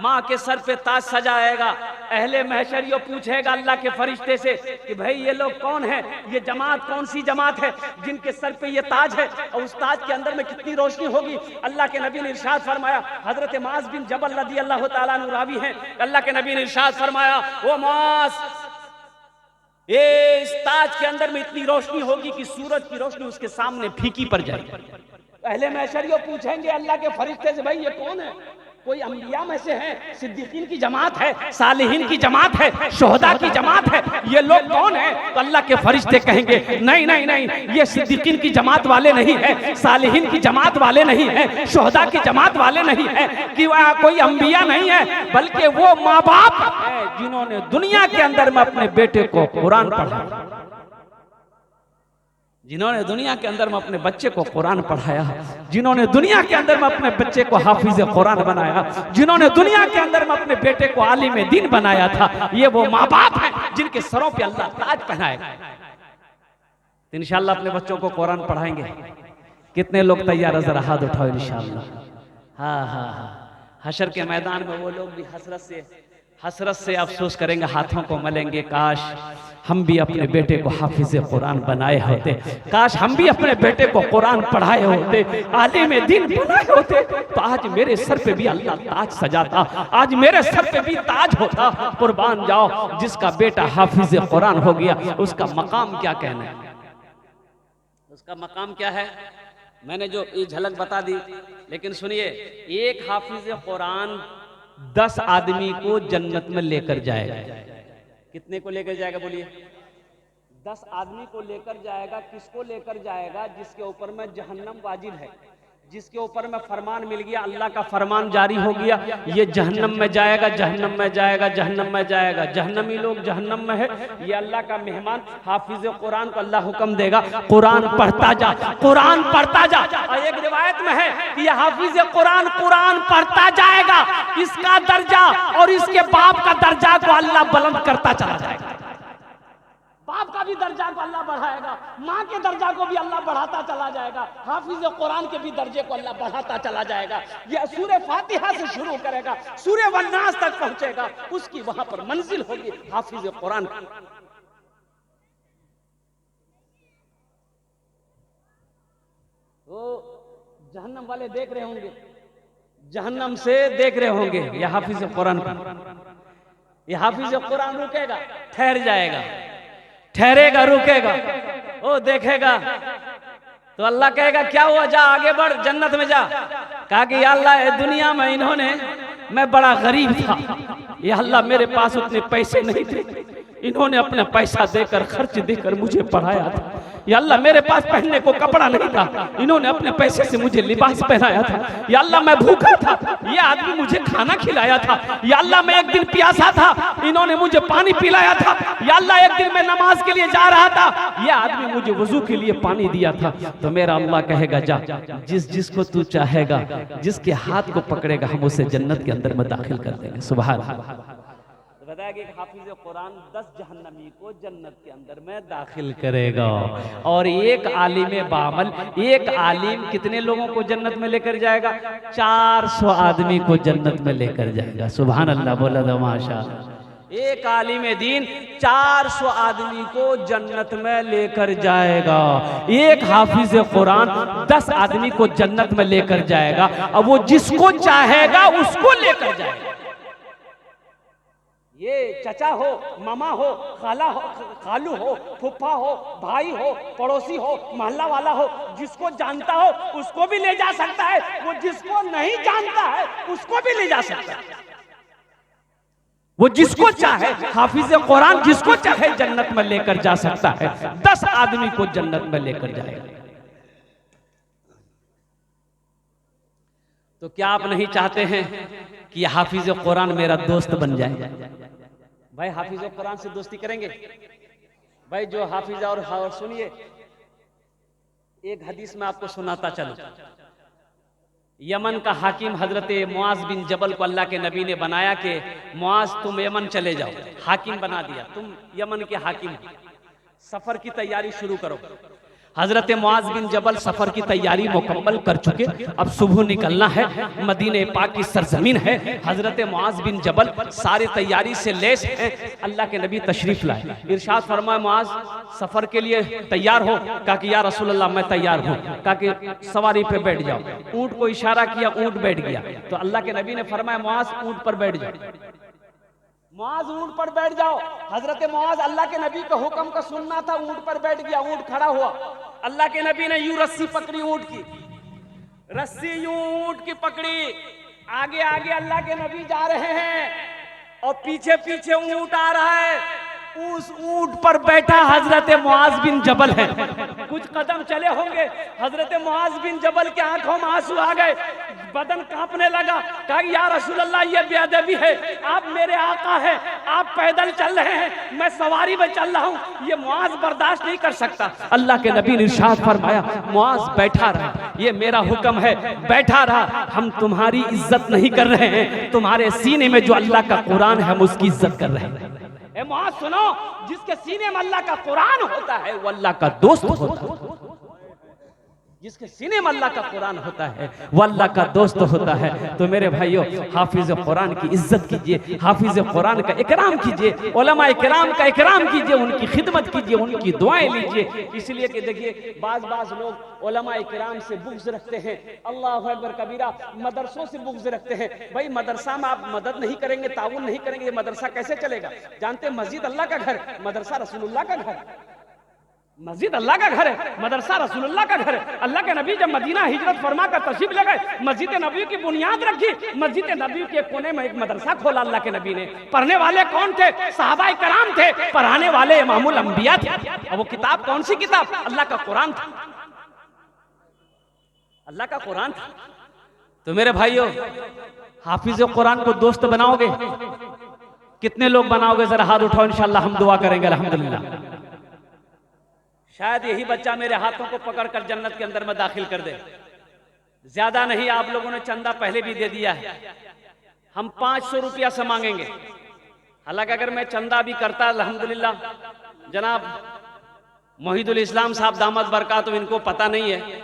[SPEAKER 1] माँ के सर पे ताज सजाएगा। अहले महशर ये पूछेगा अल्लाह के फरिश्ते से कि भाई ये लोग कौन है, ये जमात कौन सी जमात है जिनके सर पे ये ताज है, और उस ताज के अंदर में कितनी रोशनी होगी? अल्लाह के नबी ने इरशाद फरमाया, हजरत मास बिन जबल रज़ी अल्लाह ताला अन्हु रावी हैं, अल्लाह के नबी ने इरशाद फरमाया, वो मास, ये इस ताज के अंदर में इतनी रोशनी होगी कि सूरज की रोशनी उसके सामने फीकी पड़ जाएगी। पहले महशरियों पूछेंगे अल्लाह के फरिश्ते से, भाई ये कौन है? कोई अंबिया में से है, सिद्दीकीन की जमात है, सालिहीन की जमात है, शोहदा की जमात है, ये लोग कौन है? तो अल्लाह के फरिश्ते कहेंगे नहीं नहीं नहीं, ये सिद्दीकीन की जमात वाले नहीं है, सालिहीन की जमात वाले नहीं है, शोहदा की जमात वाले नहीं है, कि वह कोई अंबिया नहीं है, बल्कि वो माँ बाप है जिन्होंने दुनिया के अंदर में अपने बेटे को कुरान पढ़ा, जिन्होंने दुनिया के अंदर में अपने बच्चे को कुरान पढ़ाया, जिन्होंने दुनिया के अंदर में अपने बच्चे को हाफिज कुरान बनाया, जिन्होंने दुनिया के अंदर में अपने बेटे को आलिम दीन बनाया था, ये वो माँ बाप हैं जिनके सरों पे अल्लाह ताज पहनाएगा। तो इंशाअल्लाह अपने बच्चों को कुरान पढ़ाएंगे। कितने लोग तैयार है? जरा हाथ उठाओ इंशाअल्लाह। हाँ हाँ हाँ, हशर के मैदान में वो लोग भी हसरत से हसरत से अफसोस करेंगे, हाथों को मलेंगे, काश हम भी अपने बेटे को हाफिज कुरान बनाए होते, काश हम भी अपने बेटे को कुरान पढ़ाए होते, आलिम दीन बनाए होते, तो आज मेरे सर पे भी अल्लाह ताज सजाता, आज मेरे सर पे भी ताज होता। कुर्बान जाओ, जिसका बेटा हाफिज कुरान हो गया उसका मकाम क्या कहना है, उसका मकाम क्या है। मैंने जो ये झलक बता दी, लेकिन सुनिए, एक हाफिज कुरान 10 आदमी को जन्नत में लेकर जाएगा। कितने को लेकर जाएगा बोलिए? 10 आदमी को लेकर जाएगा। किसको लेकर जाएगा? जिसके ऊपर में जहन्नम वाजिब है, जिसके ऊपर में फरमान मिल गया, अल्लाह का फरमान जारी हो गया, ये जहन्नम में जाएगा, जहन्नम में जाएगा, जहन्नम में जाएगा। जहन्नमी लोग जहन्नम में है, ये अल्लाह का मेहमान हाफिज कुरान को अल्लाह हुक्म देगा, कुरान पढ़ता जा, कुरान पढ़ता जा। और एक रिवायत में है कि ये हाफिज कुरान कुरान पढ़ता जाएगा, इसका दर्जा और इसके बाप का दर्जा को अल्लाह बुलंद करता चला जाएगा। बाप का भी दर्जा को अल्लाह बढ़ाएगा, माँ के दर्जा को भी अल्लाह बढ़ाता चला जाएगा, हाफिज कुरान के भी दर्जे को अल्लाह बढ़ाता चला जाएगा। यह सूरह फातिहा से शुरू करेगा, सूरह वन्नास तक पहुंचेगा, उसकी वहां पर मंजिल होगी हाफिज कुरान। तो जहन्नम वाले देख रहे होंगे, जहन्नम से देख रहे होंगे यह हाफिज कुरान, यह हाफिज कुरान रुकेगा, ठहर जाएगा, ठहरेगा, रुकेगा, वो देखेगा तो अल्लाह कहेगा क्या हुआ, जा आगे बढ़, जन्नत में जा। कहा कि या अल्लाह, दुनिया में इन्होंने, मैं बड़ा गरीब था, या अल्लाह मेरे पास उतने पैसे नहीं थे, इन्होंने अपना पैसा देकर, खर्च देकर मुझे पढ़ाया था। या अल्लाह मेरे पास पहनने को कपड़ा नहीं था, इन्होंने अपने पैसे से मुझे लिबास पहनाया था। या अल्लाह मैं भूखा था, ये आदमी मुझे खाना खिलाया था। या अल्लाह मैं एक दिन प्यासा था, इन्होंने मुझे पानी पिलाया था। या अल्लाह एक दिन मैं नमाज के लिए जा रहा था, ये आदमी मुझे वजू के लिए पानी दिया था। तो मेरा अल्लाह कहेगा जा, जिसको तू चाहेगा, जिसके हाथ को पकड़ेगा, हम उसे जन्नत के अंदर में दाखिल कर देंगे। सुभान अल्लाह। बताया कि हाफिज कुरान 10 जहन्नमी को जन्नत के अंदर में दाखिल करेगा। और एक आलिम बामल, एक आलिम कितने लोगों को जन्नत में लेकर जाएगा? 400 आदमी को जन्नत में लेकर जाएगा। सुभान अल्लाह, बोला दो माशाअल्लाह। एक आलिम दीन 400 आदमी को जन्नत में लेकर जाएगा। एक हाफिज कुरान 10 आदमी को जन्नत में लेकर जाएगा। अब वो जिसको चाहेगा उसको लेकर जाएगा। ये चचा हो, मामा हो, खाला हो, खालू हो, फुफा हो, भाई हो, पड़ोसी हो, मोहल्ला वाला हो, जिसको जानता हो उसको भी ले जा सकता है, वो जिसको नहीं जानता है उसको भी ले जा सकता है। वो जिसको चाहे, हाफिज कुरान जिसको चाहे जन्नत में लेकर जा सकता है। 10 आदमी को जन्नत में लेकर जाएगा। तो क्या आप नहीं चाहते हैं कि हाफिज कुरान मेरा दोस्त बन जाए? भाई हाफिज कुरान से दोस्ती करेंगे भाई, जो हाफिज। और सुनिए, एक हदीस में आपको सुनाता चलूं। यमन का हाकिम हजरत मुआज बिन जबल को अल्लाह के नबी ने बनाया कि मुआज तुम यमन चले जाओ, हाकिम बना दिया, तुम यमन के हाकिम, सफर की तैयारी शुरू करो। हजरत मुआज बिन जबल सफर की तैयारी मुकम्मल कर चुके, अब सुबह निकलना है, मदीने पाक की सरजमीन है। हजरत मुआज बिन जबल सारी तैयारी से लेस हैं। अल्लाह के नबी तशरीफ लाए, इरशाद फरमाया मुआज सफर के लिए तैयार हो? कहा कि या रसूल अल्लाह मैं तैयार हूँ। कहा कि सवारी पे बैठ जाओ। ऊंट को इशारा किया, ऊंट बैठ गया। तो अल्लाह के नबी ने फरमाया मुआज ऊंट पर बैठ जाओ, मुआज ऊंट पर बैठ जाओ। हजरत मुआज अल्लाह के नबी के हुक्म का सुनना था, ऊंट पर बैठ गया, ऊंट खड़ा हुआ। अल्लाह के नबी ने यूं रस्सी पकड़ी, ऊंट की रस्सी यूं ऊंट की पकड़ी। आगे आगे अल्लाह के नबी जा रहे हैं और पीछे पीछे ऊंट आ रहा है। उस ऊंट पर बैठा हजरत मुआज बिन जबल है। कुछ कदम चले होंगे, हजरत मुआज बिन जबल के आंखों में आंसू आ गए, बदन कांपने लगा। कहा या रसूल अल्लाह ये बेअदबी है, आप मेरे आका हैं, आप पैदल चल रहे हैं, मैं सवारी में चल रहा हूँ, ये मुआज बर्दाश्त नहीं कर सकता। अल्लाह के नबी ने इरशाद फरमाया मुआज बैठा रहा, ये मेरा हुक्म है, बैठा रहा। हम तुम्हारी इज्जत नहीं कर रहे हैं, तुम्हारे सीने में जो अल्लाह का कुरान है हम उसकी इज्जत कर रहे हैं। ए मुआज सुनो, जिसके सीने में अल्लाह का कुरान होता है वो अल्लाह का दोस्त होता है। जिसके सीने में अल्लाह का कुरान होता है वो अल्लाह का दोस्त होता है। तो मेरे भाइयों, हाफिज कुरान की इज्जत कीजिए, हाफिज कुरान का इकराम कीजिए, उलमा इकराम का इकराम कीजिए, उनकी खिदमत कीजिए, उनकी दुआएं लीजिए। इसलिए कि देखिए बाज लोग उलमा इकराम से बुग़्ज़ रखते हैं, अल्लाह अकबर कबीरा, मदरसों से बुग़्ज़ रखते हैं। भाई मदरसा में आप मदद नहीं करेंगे, ताउन नहीं करेंगे, ये मदरसा कैसे चलेगा? जानते हैं मस्जिद अल्लाह का घर, मदरसा रसूलुल्लाह का घर। मस्जिद अल्लाह का घर है, मदरसा रसूलुल्लाह का घर है। अल्लाह के नबी जब मदीना हिजरत फरमा कर तशरीफ ले गए, मस्जिद नबी की बुनियाद रखी, मस्जिद नबी के कोने में एक मदरसा खोला अल्लाह के नबी ने। पढ़ने वाले कौन थे? सहाबा कराम थे। पढ़ाने वाले इमामुल अंबिया थे। और वो किताब कौन सी किताब? अल्लाह का कुरान था, अल्लाह का कुरान था। तो मेरे भाइयों, हाफिज कुरान को दोस्त बनाओगे? कितने लोग बनाओगे? जरा हाथ उठाओ, इंशाअल्लाह हम दुआ करेंगे। अल्हम्दुलिल्लाह। शायद यही बच्चा मेरे हाथों को पकड़कर जन्नत के अंदर में दाखिल कर दे। ज्यादा नहीं, आप लोगों ने चंदा पहले भी दे दिया है। हम 500 रुपया से मांगेंगे। हालांकि अगर मैं चंदा भी करता, अल्हम्दुलिल्लाह, जनाब मोहिदुल इस्लाम साहब दामद बरकात, इनको पता नहीं है,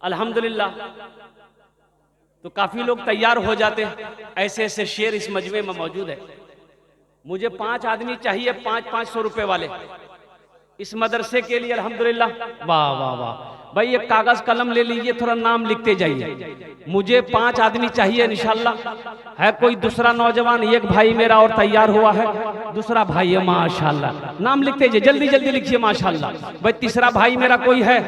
[SPEAKER 1] अल्हम्दुलिल्लाह, तो काफी लोग तैयार हो जाते। ऐसे ऐसे शेर इस मजमे में मौजूद है। मुझे 5 आदमी चाहिए, 500 रुपए वाले इस मदरसे के लिए। अल्हम्दुलिल्लाह, वाह वाह वाह। भाई एक कागज कलम ले लीजिए, थोड़ा नाम लिखते जाइए। मुझे 5 आदमी चाहिए इंशाल्लाह। है कोई दूसरा नौजवान? एक भाई मेरा और तैयार हुआ है, दूसरा भाई है, माशाल्लाह। नाम लिखते जाइए, जल्दी जल्दी लिखिए, माशाल्लाह। भाई तीसरा भाई मेरा कोई है?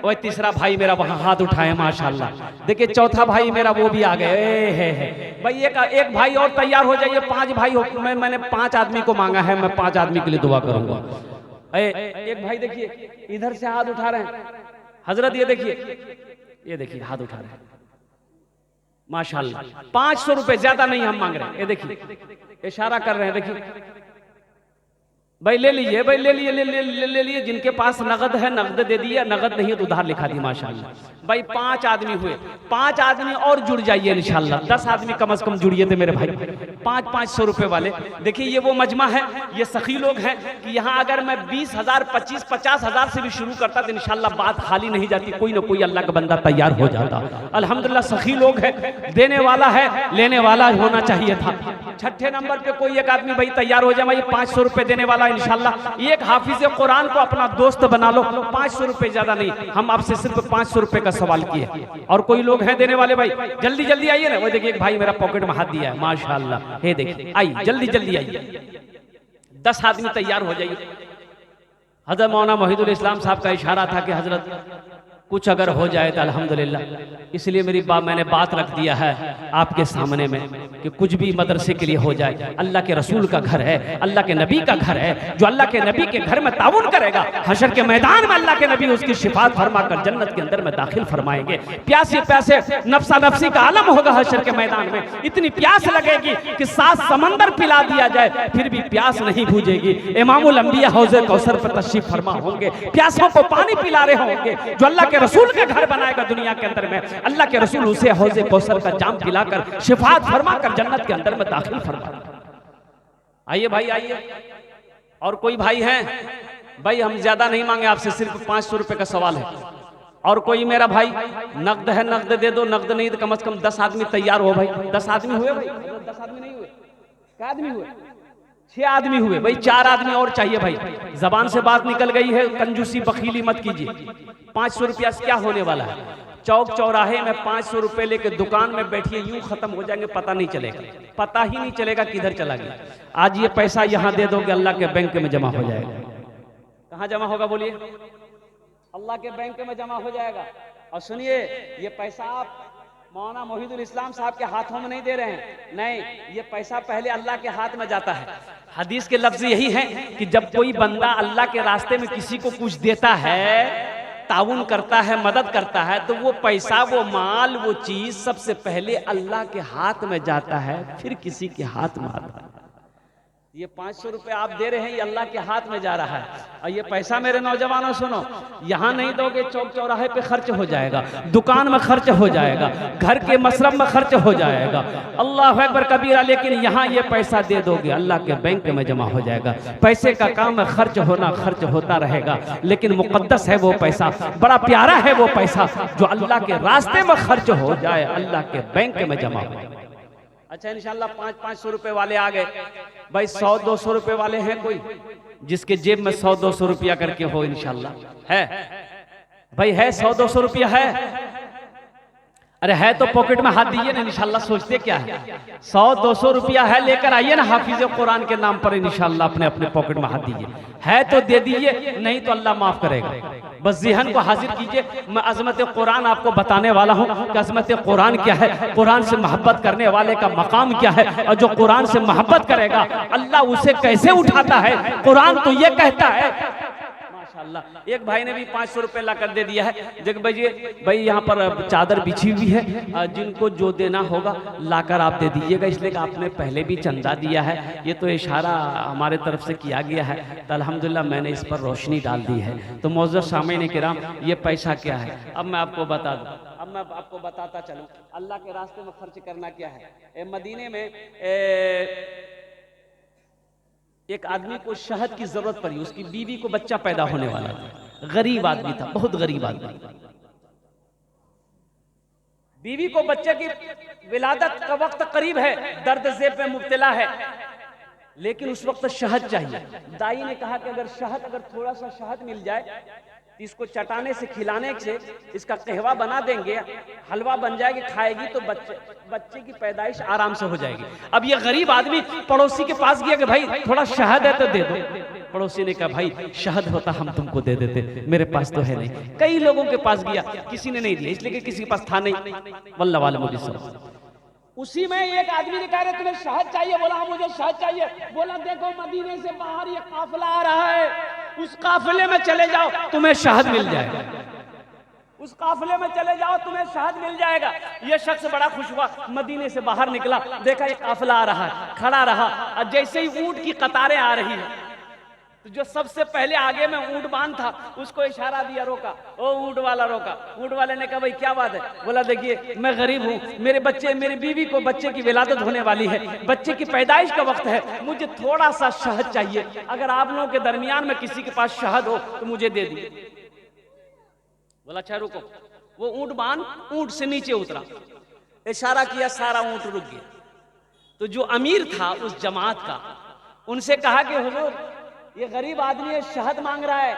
[SPEAKER 1] वही तीसरा भाई मेरा वहां हाथ उठाए, माशाल्लाह। देखिए चौथा भाई मेरा, वो भी आ गए है। भाई एक भाई और तैयार हो जाइए। 5 भाई हो, मैंने 5 आदमी को मांगा है, मैं 5 आदमी के लिए दुआ करूंगा। एक भाई देखिए इधर से हाथ उठा रहे हैं, हजरत ये देखिए हाथ उठा रहे हैं, माशाल्लाह। 500 रुपए, ज्यादा नहीं हम मांग रहे हैं। ये देखिए इशारा कर रहे हैं, देखिए भाई ले लीजिए, भाई ले लिए। जिनके पास नगद है नगद दे दिया, नगद नहीं है तो उधार लिखा दी, माशाल्लाह। भाई 5 आदमी हुए, 5 आदमी और जुड़ जाइए इंशाल्लाह। 10 आदमी कम से कम जुड़िए थे मेरे भाई, 500 रुपए वाले। देखिए ये वो मजमा है, ये सखी लोग हैं कि यहाँ अगर मैं 20,000, 25,000, 50,000 से भी शुरू करता तो इंशाल्लाह बात खाली नहीं जाती, कोई ना कोई अल्लाह का बंदा तैयार हो जाता। अल्हम्दुलिल्लाह सखी लोग हैं, देने वाला है, लेने वाला होना चाहिए था। छठे नंबर पे कोई एक आदमी भाई तैयार हो जाए, भाई 500 रुपए देने वाला इंशाल्लाह। एक हाफिज कुरान को अपना दोस्त बना लो। 500 रुपए ज्यादा नहीं, हम आपसे सिर्फ 500 रुपए का सवाल किए। और कोई लोग हैं देने वाले? भाई जल्दी जल्दी आइए ना। वो देखिए एक भाई मेरा पॉकेट में हाथ दिया है, माशाल्लाह। हे देखिए, आइए जल्दी जल्दी आइए। 10 आदमी तैयार हो जाइए। हजरत मौलाना मोहिदुल इस्लाम साहब का इशारा था कि हजरत कुछ अगर हो जाए तो अल्हम्दुलिल्लाह, इसलिए मैंने बात रख दिया है आपके सामने में कि कुछ भी मदरसे के लिए हो जाए। अल्लाह के रसूल का घर है, अल्लाह के नबी का घर है। जो अल्लाह के नबी के घर में ताउन करेगा, हशर के मैदान में अल्लाह के नबी उसकी शिफात फरमा कर जन्नत के अंदर में दाखिल फरमाएंगे। प्यासे प्यासे नफ्सा नफ्सी का आलम होगा हशर के मैदान में। इतनी प्यास लगेगी कि 7 समंदर पिला दिया जाए फिर भी प्यास नहीं बुझेगी। इमामुल अंबिया हौज़े कौसर पर तशरीफ फरमा होंगे, प्यासों को पानी पिला रहे होंगे। जो अल्लाह के रसूल का घर बनाएगा दुनिया के अंदर में, अल्लाह के रसूल उसे हौज़े कौसर का जाम पिलाकर शिफात फरमा कर जन्नत के अंदर में दाखिल फरमा। आइए भाई आइए। और कोई भाई हैं? भाई हम ज्यादा नहीं मांगे आपसे, सिर्फ 500 रुपए का सवाल है। और कोई मेरा भाई नकद है, नकद दे दो, नकद नहीं तो कम से कम 10 आदमी तैयार हो। भाई 10 आदमी हुए? भाई 10 आदमी नहीं हुए? क्या आदमी हुए? 6 आदमी हुए। भाई 4 आदमी और चाहिए। भाई जबान से बात निकल गई है, कंजूसी बखीली मत कीजिए। 500 रुपया से क्या होने वाला है? चौक चौराहे में 500 रुपए लेके दुकान में बैठिए, यूं खत्म हो जाएंगे, पता नहीं चलेगा, पता ही नहीं चलेगा किधर चला गया। आज ये पैसा यहाँ दे दोगे, अल्लाह के बैंक में जमा हो जाएगा। कहाँ जमा होगा बोलिए? अल्लाह के बैंक में जमा हो जाएगा। और सुनिए, ये पैसा आप मौलाना मोहिदुल इस्लाम साहब के हाथों में नहीं दे रहे हैं, नहीं, ये पैसा पहले अल्लाह के हाथ में जाता है। हदीस के लफ्ज यही है कि जब कोई बंदा अल्लाह के रास्ते में किसी को कुछ देता है, ताउन करता है, मदद करता है, तो वो पैसा, वो माल, वो चीज सबसे पहले अल्लाह के हाथ में जाता है, फिर किसी के हाथ में आता है। ये 500 रुपए आप दे रहे हैं, ये अल्लाह के हाथ में जा रहा है। और ये पैसा मेरे नौजवानों सुनो, यहाँ नहीं दोगे चौक चौराहे पे खर्च हो जाएगा, दुकान में खर्च हो जाएगा, घर के मशरब में खर्च हो जाएगा, अल्लाह अकबर कबीरा। लेकिन यहाँ ये पैसा दे दोगे, अल्लाह के बैंक में जमा हो जाएगा। पैसे का काम है खर्च होना, खर्च होता रहेगा, लेकिन मुकद्दस है वो पैसा, बड़ा प्यारा है वो पैसा जो अल्लाह के रास्ते में खर्च हो जाए, अल्लाह के बैंक में जमा हो जाए। अच्छा, इंशाल्लाह 500-500 रुपए वाले आ गए भाई। 100-200 रुपए वाले हैं कोई जिसके जेब में 100-200 रुपया करके हो? इंशाल्लाह है भाई, है 100-200 रुपया है? अरे है तो पॉकेट में हाथ दीजिए ना, इंशाल्लाह। सोचते क्या है, 100-200 रुपया है, लेकर आइए ना हाफिज कुरान के नाम पर, इंशाल्लाह अपने अपने पॉकेट में हाथ दीजिए। है तो दे दीजिए, नहीं तो अल्लाह माफ करेगा। बस ज़हन को हाजिर कीजिए। मैं अज़मत कुरान आपको बताने वाला हूँ कि अज़मत कुरान क्या है, कुरान से मोहब्बत करने वाले का मकाम क्या है, और जो कुरान से मोहब्बत करेगा अल्लाह उसे कैसे उठाता है। कुरान तो ये कहता है, माशाअल्लाह। एक भाई ने भी 500 रुपए ला कर दे दिया है। जग भाई यहाँ पर चादर बिछी हुई है, जिनको जो देना होगा लाकर आप दे दीजिएगा, इसलिए कि आपने पहले भी चंदा दिया है। ये तो इशारा हमारे तरफ से किया गया है, तो अल्हम्दुलिल्लाह मैंने इस पर रोशनी डाल दी है। तो मौजूद सामईन किराम, ये पैसा क्या है अब मैं आपको बता दूं, अब मैं आपको बताता चलूं अल्लाह के रास्ते में खर्च करना क्या है। मदीने में एक आदमी को शहद की जरूरत पड़ी, उसकी बीवी को बच्चा पैदा होने वाला था, गरीब आदमी था, बहुत गरीब आदमी। बीवी को बच्चे की विलादत का वक्त करीब है, दर्द ज़ेब में मुब्तला है, लेकिन उस वक्त शहद चाहिए। दाई ने कहा कि अगर थोड़ा सा शहद मिल जाए, इसको चटाने से, खिलाने से इसका कहवा बना देंगे, हलवा बन जाएगी, खाएगी तो बच्चे की पैदाइश आराम से हो जाएगी। अब ये गरीब आदमी पड़ोसी के पास गया कि भाई थोड़ा शहद है तो दे दो। पड़ोसी ने कहा भाई शहद होता हम तुमको दे देते, मेरे पास तो है नहीं। कई लोगों के पास गया, किसी ने नहीं दिया, इसलिए कि किसी के पास था नहीं। वल्लाह वाले मुझे सब। उसी में एक आदमी ने कहा तुम्हें शहद चाहिए, बोला हाँ मुझे शहद चाहिए। बोला देखो मदीने से बाहर ये काफिला आ रहा है, उस काफिले में चले जाओ तुम्हें शहद मिल जाएगा, उस काफिले में चले जाओ तुम्हें शहद मिल जाएगा। ये शख्स बड़ा खुश हुआ, मदीने से बाहर निकला, देखा ये काफिला आ रहा है, खड़ा रहा, और जैसे ही ऊंट की कतारें आ रही है, तो जो सबसे पहले आगे में ऊंट बांध था उसको इशारा दिया, रोका। ओ ऊंट वाला रोका। ऊंट वाले ने कहा भाई क्या बात है? बोला देखिए मैं गरीब हूँ, मेरी बीवी को बच्चे की विलादत होने वाली है, बच्चे की पैदाइश का वक्त है, मुझे थोड़ा सा शहद चाहिए, अगर आप लोगों के दरमियान में किसी के पास शहद हो तो मुझे दे दीजिए। बोला अच्छा रुको। वो ऊंट बांध ऊंट से नीचे उतरा, इशारा किया, सारा ऊंट रुक गया। तो जो अमीर था उस जमात का, उनसे कहा कि हुजूर ये गरीब आदमी है, शहद मांग रहा है।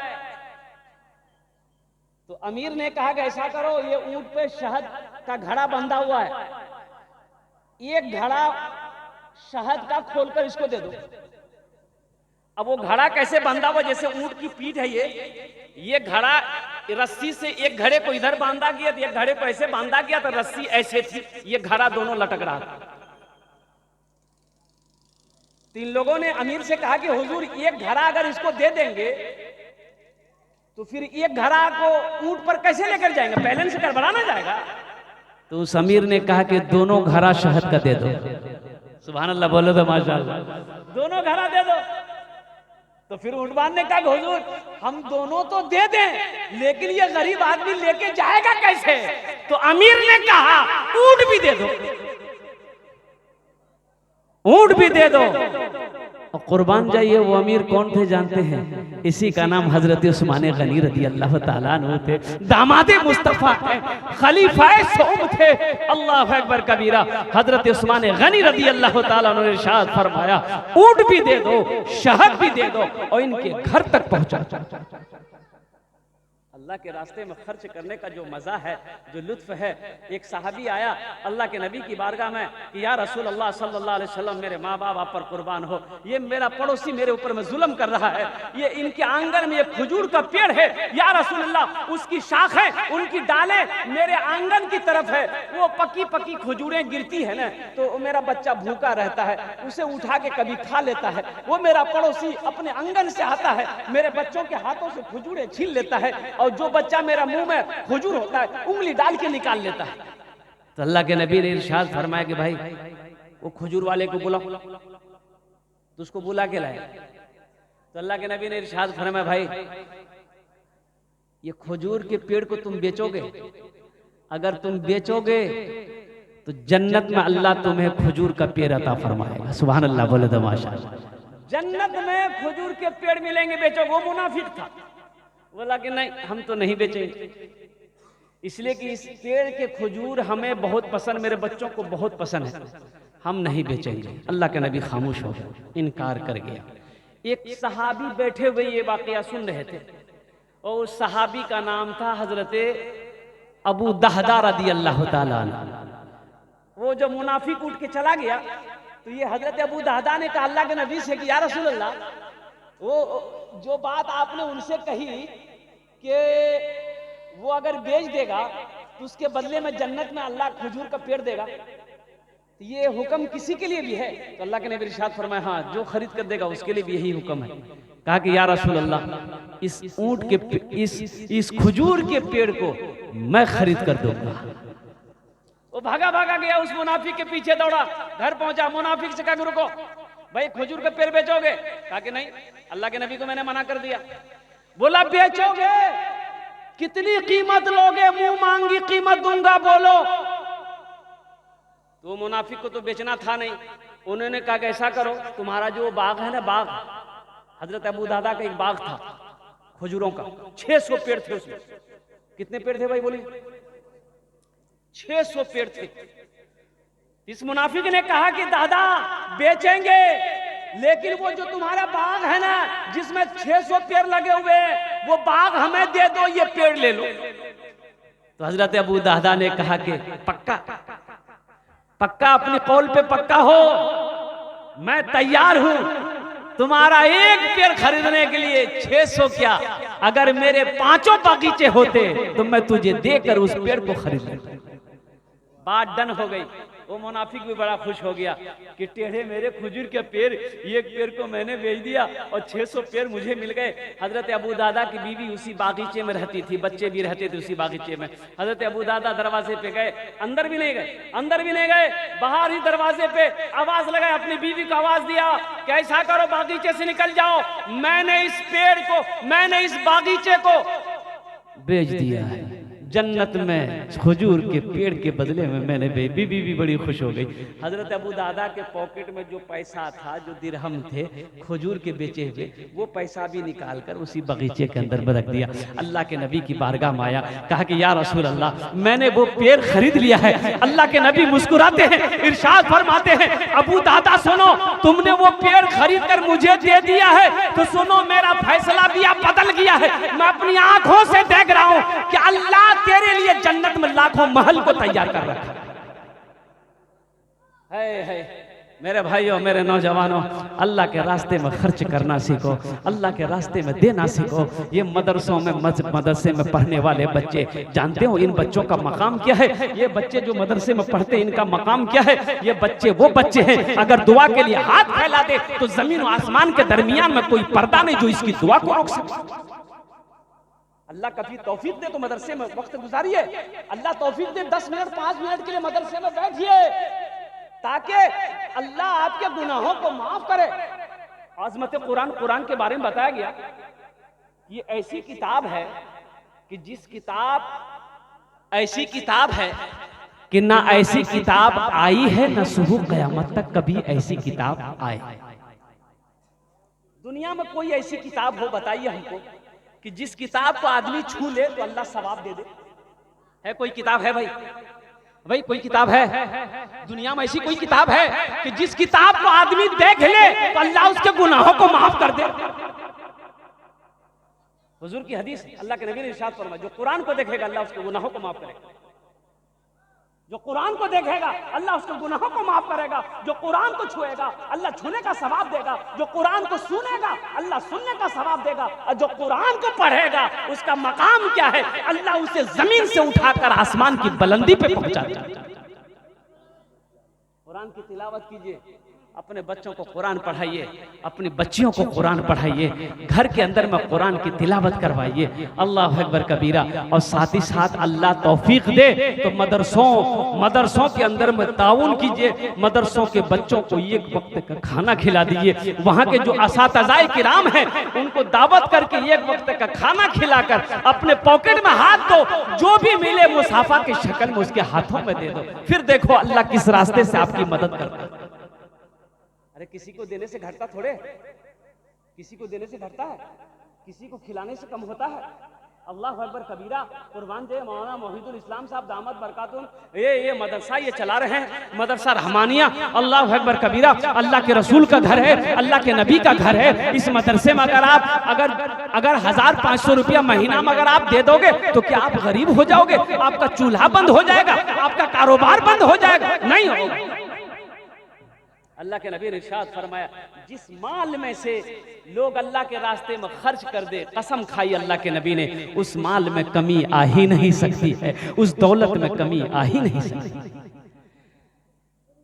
[SPEAKER 1] तो अमीर ने कहा कि ऐसा करो, ये ऊंट पे शहद का घड़ा बंधा हुआ है, एक घड़ा शहद का खोलकर इसको दे दो। अब वो घड़ा कैसे बंधा हुआ, जैसे ऊंट की पीठ है ये घड़ा रस्सी से एक घड़े को इधर बांधा गया, एक घड़े को ऐसे बांधा गया, तो रस्सी ऐसे थी, ये घड़ा दोनों लटक रहा था। तीन लोगों ने अमीर से कहा कि हुजूर एक घड़ा अगर इसको दे देंगे तो फिर एक घड़ा को ऊंट पर कैसे लेकर जाएंगे, बैलेंस गड़बड़ा ना जाएगा। तो उस अमीर ने कहा कि दोनों घड़ा शहद का दे दो। सुभान अल्लाह बोलो तो माशाअल्लाह, दोनों घड़ा दे दो। तो फिर ऊंटवान ने कहा हुजूर हम दोनों तो दे दें, लेकिन ये गरीब आदमी लेके जाएगा कैसे? तो अमीर ने कहा ऊंट भी दे दो, ऊंट भी दे दो। और कुर्बान जाइए, वो अमीर कौन थे जानते हैं? इसी का नाम हजरत उस्मान गनी रदी अल्लाह ताला अन्हु थे, दामादे मुस्तफा है, खलीफाए सौम थे। अल्लाह अकबर कबीरा। हजरत उस्मान गनी रदी अल्लाह ताला अन्हु ने इरशाद फरमाया ऊंट भी दे दो, शहद भी दे दो, और इनके घर तक पहुंचा। अल्लाह के रास्ते में खर्च करने का जो मजा है, जो लुत्फ है। एक साहबी आया अल्लाह के नबी की बारगाह में कि या रसूल अल्लाह सल्लल्लाहु अलैहि वसल्लम, मेरे माँ बाप आप पर कुर्बान हो, ये मेरा पड़ोसी मेरे ऊपर में जुल्म कर रहा है, ये इनके आंगन में ये खजूर का पेड़ है, या रसूल अल्लाह उसकी शाखें उनकी डालें मेरे आंगन की तरफ है, वो पकी पकी खजूरें गिरती है ना, तो मेरा बच्चा भूखा रहता है, उसे उठा के कभी खा लेता है। वो मेरा पड़ोसी अपने आंगन से आता है, मेरे बच्चों के हाथों से खजूरें छीन लेता है, और जो बच्चा मेरा मुंह में खजूर होता है उंगली डाल के निकाल लेता है। तो अल्लाह के नबी ने इरशाद फरमाया कि भाई वो खजूर वाले को बुलाओ। तो उसको बुला के लाया। तो अल्लाह के नबी ने इरशाद फरमाया, भाई ये खजूर के पेड़ को तुम बेचोगे, अगर तुम बेचोगे तो जन्नत में अल्लाह तुम्हें खजूर का पेड़ अता फरमाएगा। सुभान अल्लाह, बोले तो माशाअल्लाह। जन्नत में खजूर के पेड़ मिलेंगे, बेचो। वो मुनाफिक था, बोला कि नहीं हम तो नहीं बेचेंगे, इसलिए कि इस पेड़ के खजूर हमें बहुत पसंद, मेरे बच्चों को बहुत पसंद है, हम नहीं बेचेंगे। अल्लाह के नबी खामोश हो गए, इनकार कर गया। एक सहाबी बैठे हुए ये वाकया सुन रहे थे, और उस सहाबी का नाम था हजरत अबू दहदा रदी अल्लाह ताला अन्हु। वो जो मुनाफिक उठ के चला गया, तो ये हजरत अबू दहदा ने कहा अल्लाह के नबी से कि या रसूल अल्लाह, वो जो बात आपने उनसे कही कि वो अगर बेच देगा तो उसके बदले में जन्नत में अल्लाह खजूर का पेड़ देगा, तो ये हुक्म किसी के लिए भी है? तो अल्लाह के नबी इरशाद फरमाया, हाँ जो खरीद कर देगा उसके लिए भी यही हुक्म है। कहा कि या रसूल अल्लाह, इस ऊंट के इस खजूर के पेड़ को मैं खरीद कर दूंगा। वो भागा भागा गया, उस मुनाफिक के पीछे दौड़ा, घर पहुंचा, मुनाफिक से कहा रुको भाई खजूर का पेड़ बेचोगे? कहा कि नहीं, अल्लाह के नबी को मैंने मना कर दिया। बोला बेचोगे, कितनी कीमत लोगे? मुंह मांगी कीमत दूंगा, बोलो। तो मुनाफिक को तो बेचना था नहीं, उन्होंने कहा कि ऐसा करो, तुम्हारा जो बाग है ना, बाग हजरत अबू दादा का एक बाग था खजूरों का, 600 पेड़ थे उसमें। कितने पेड़ थे भाई बोलिए? 600 पेड़ थे। इस मुनाफिक ने कहा कि दादा बेचेंगे, लेकिन वो जो तुम्हारा बाग है ना जिसमें 600 पेड़ लगे हुए हैं, वो बाग हमें दे दो, ये पेड़ ले लो। तो हजरत अबू दादा ने कहा कि पक्का पक्का, अपनी कौल पे पक्का हो, मैं तैयार हूं तुम्हारा एक पेड़ खरीदने के लिए। 600 क्या, अगर मेरे 5 बगीचे होते तो मैं तुझे देकर उस पेड़ को खरीद लेता। बात डन हो गई। वो मुनाफिक भी बड़ा खुश हो गया कि टेढ़े मेरे खजूर के पेड़, एक पेड़ को मैंने बेच दिया और 600 पेड़ मुझे मिल गए। हजरत अबू दादा की बीवी उसी बागीचे में रहती थी, बच्चे भी रहते थे उसी बागीचे में। हजरत अबू दादा दरवाजे पे गए, अंदर भी नहीं गए, अंदर भी नहीं गए, बाहर ही दरवाजे पे आवाज लगाई, अपनी बीवी को आवाज दिया कि ऐसा करो बागीचे से निकल जाओ, मैंने इस पेड़ को, मैंने इस बागीचे को बेच दिया है, जन्नत में खजूर के पेड़ के बदले में मैंने बीवी भी बड़ी खुश हो गई। हजरत अबू दादा के पॉकेट में जो पैसा था, जो दिरहम थे खजूर के बेचे हुए, वो पैसा भी निकाल कर उसी बगीचे के अंदर में रख दिया। अल्लाह के नबी की बारगाह में आया, कहा कि या रसूल अल्लाह, मैंने वो पेड़ खरीद लिया है। अल्लाह के नबी मुस्कुराते हैं, इरशाद फरमाते हैं, अबू दादा सुनो, तुमने वो पेड़ खरीद कर मुझे दे दिया है, तो सुनो मेरा फैसला भी अब बदल गया है। मैं अपनी आंखों से देख रहा हूं कि अल्लाह तेरे लिए जन्नत में लाखों महल को तैयार कर रखा है। मेरे भाइयों, मेरे नौजवानों, अल्लाह के रास्ते में खर्च करना सीखो, अल्लाह के रास्ते में देना सीखो। ये मदरसों में मदरसे में पढ़ने वाले बच्चे, जानते हो इन बच्चों का मकाम क्या है? ये बच्चे जो मदरसे में पढ़ते हैं, इनका मकाम क्या है? ये बच्चे वो बच्चे हैं, अगर दुआ के लिए हाथ फैला दे तो जमीन और आसमान के दरमियान में कोई पर्दा नहीं जो इसकी दुआ को रोक सके। अल्लाह कभी तौफीक दे तो मदरसे में वक्त गुजारिए, अल्लाह तौफीक दे 10 मिनट 5 मिनट के लिए मदरसे में बैठिए, ताकि अल्लाह आपके गुनाहों को माफ करे। आजमत कुरान, कुरान के बारे में बताया गया, ये ऐसी किताब है कि जिस किताब, ऐसी किताब है कि ना ऐसी किताब आई है ना सुबह क़यामत तक कभी ऐसी किताब आए। दुनिया में कोई ऐसी किताब हो, बताइए हमको, कि जिस किताब को आदमी छू ले तो अल्लाह सवाब दे दे? है कोई किताब है भाई? भाई कोई किताब है दुनिया में? ऐसी कोई किताब है कि जिस किताब को आदमी देख ले तो अल्लाह उसके गुनाहों को माफ कर दे? हुजूर की हदीस, अल्लाह के नबी ने इरशाद फरमाया, जो कुरान को देखेगा अल्लाह उसके गुनाहों को माफ करेगा। जो कुरान को देखेगा अल्लाह उसके गुनाहों को माफ करेगा। जो कुरान को छुएगा अल्लाह छूने का सवाब देगा। जो कुरान को सुनेगा अल्लाह सुनने का सवाब देगा। और जो कुरान को पढ़ेगा उसका मकाम क्या है? अल्लाह उसे जमीन से उठाकर आसमान की बुलंदी पे पहुंचा देगा। कुरान की तिलावत कीजिए, अपने बच्चों को कुरान पढ़ाइए, अपनी बच्चियों को कुरान पढ़ाइए, घर के अंदर में कुरान की तिलावत करवाइए। अल्लाह अकबर कबीरा। और साथ ही साथ अल्लाह तौफीक दे तो मदरसों के अंदर में ताउन कीजिए, मदरसों के बच्चों को एक वक्त का खाना खिला दीजिए। वहाँ के जो असातिज़ाए किराम हैं उनको दावत करके एक वक्त का खाना खिलाकर अपने पॉकेट में हाथ दो, जो भी मिले मुसाफा की शक्ल में उसके हाथों में दे दो। फिर देखो अल्लाह किस रास्ते से आपकी मदद करता है। अरे किसी को देने से घटता थोड़े, किसी को देने से घटता है, किसी को खिलाने से कम होता है। अल्लाह अकबर कबीरा। कुर्बान जाए मौलाना मोहिदुल इस्लाम साहब दामद बरकातुम, ये मदरसा ये चला रहे हैं, मदरसा रहमानिया। अल्लाह अकबर कबीरा। अल्लाह के रसूल का घर है, अल्लाह के नबी का घर है। इस मदरसे में अगर 1500 रुपया महीना में अगर आप दे दोगे तो क्या आप गरीब हो जाओगे? आपका चूल्हा बंद हो जाएगा, आपका कारोबार बंद हो जाएगा? नहीं होगा। अल्लाह के नबी ने इरशाद फरमाया, जिस माल में से लोग अल्लाह के रास्ते में खर्च कर दे, कसम खाई अल्लाह के नबी ने, उस माल में कमी आ ही नहीं सकती है, उस दौलत में कमी आ ही नहीं सकती।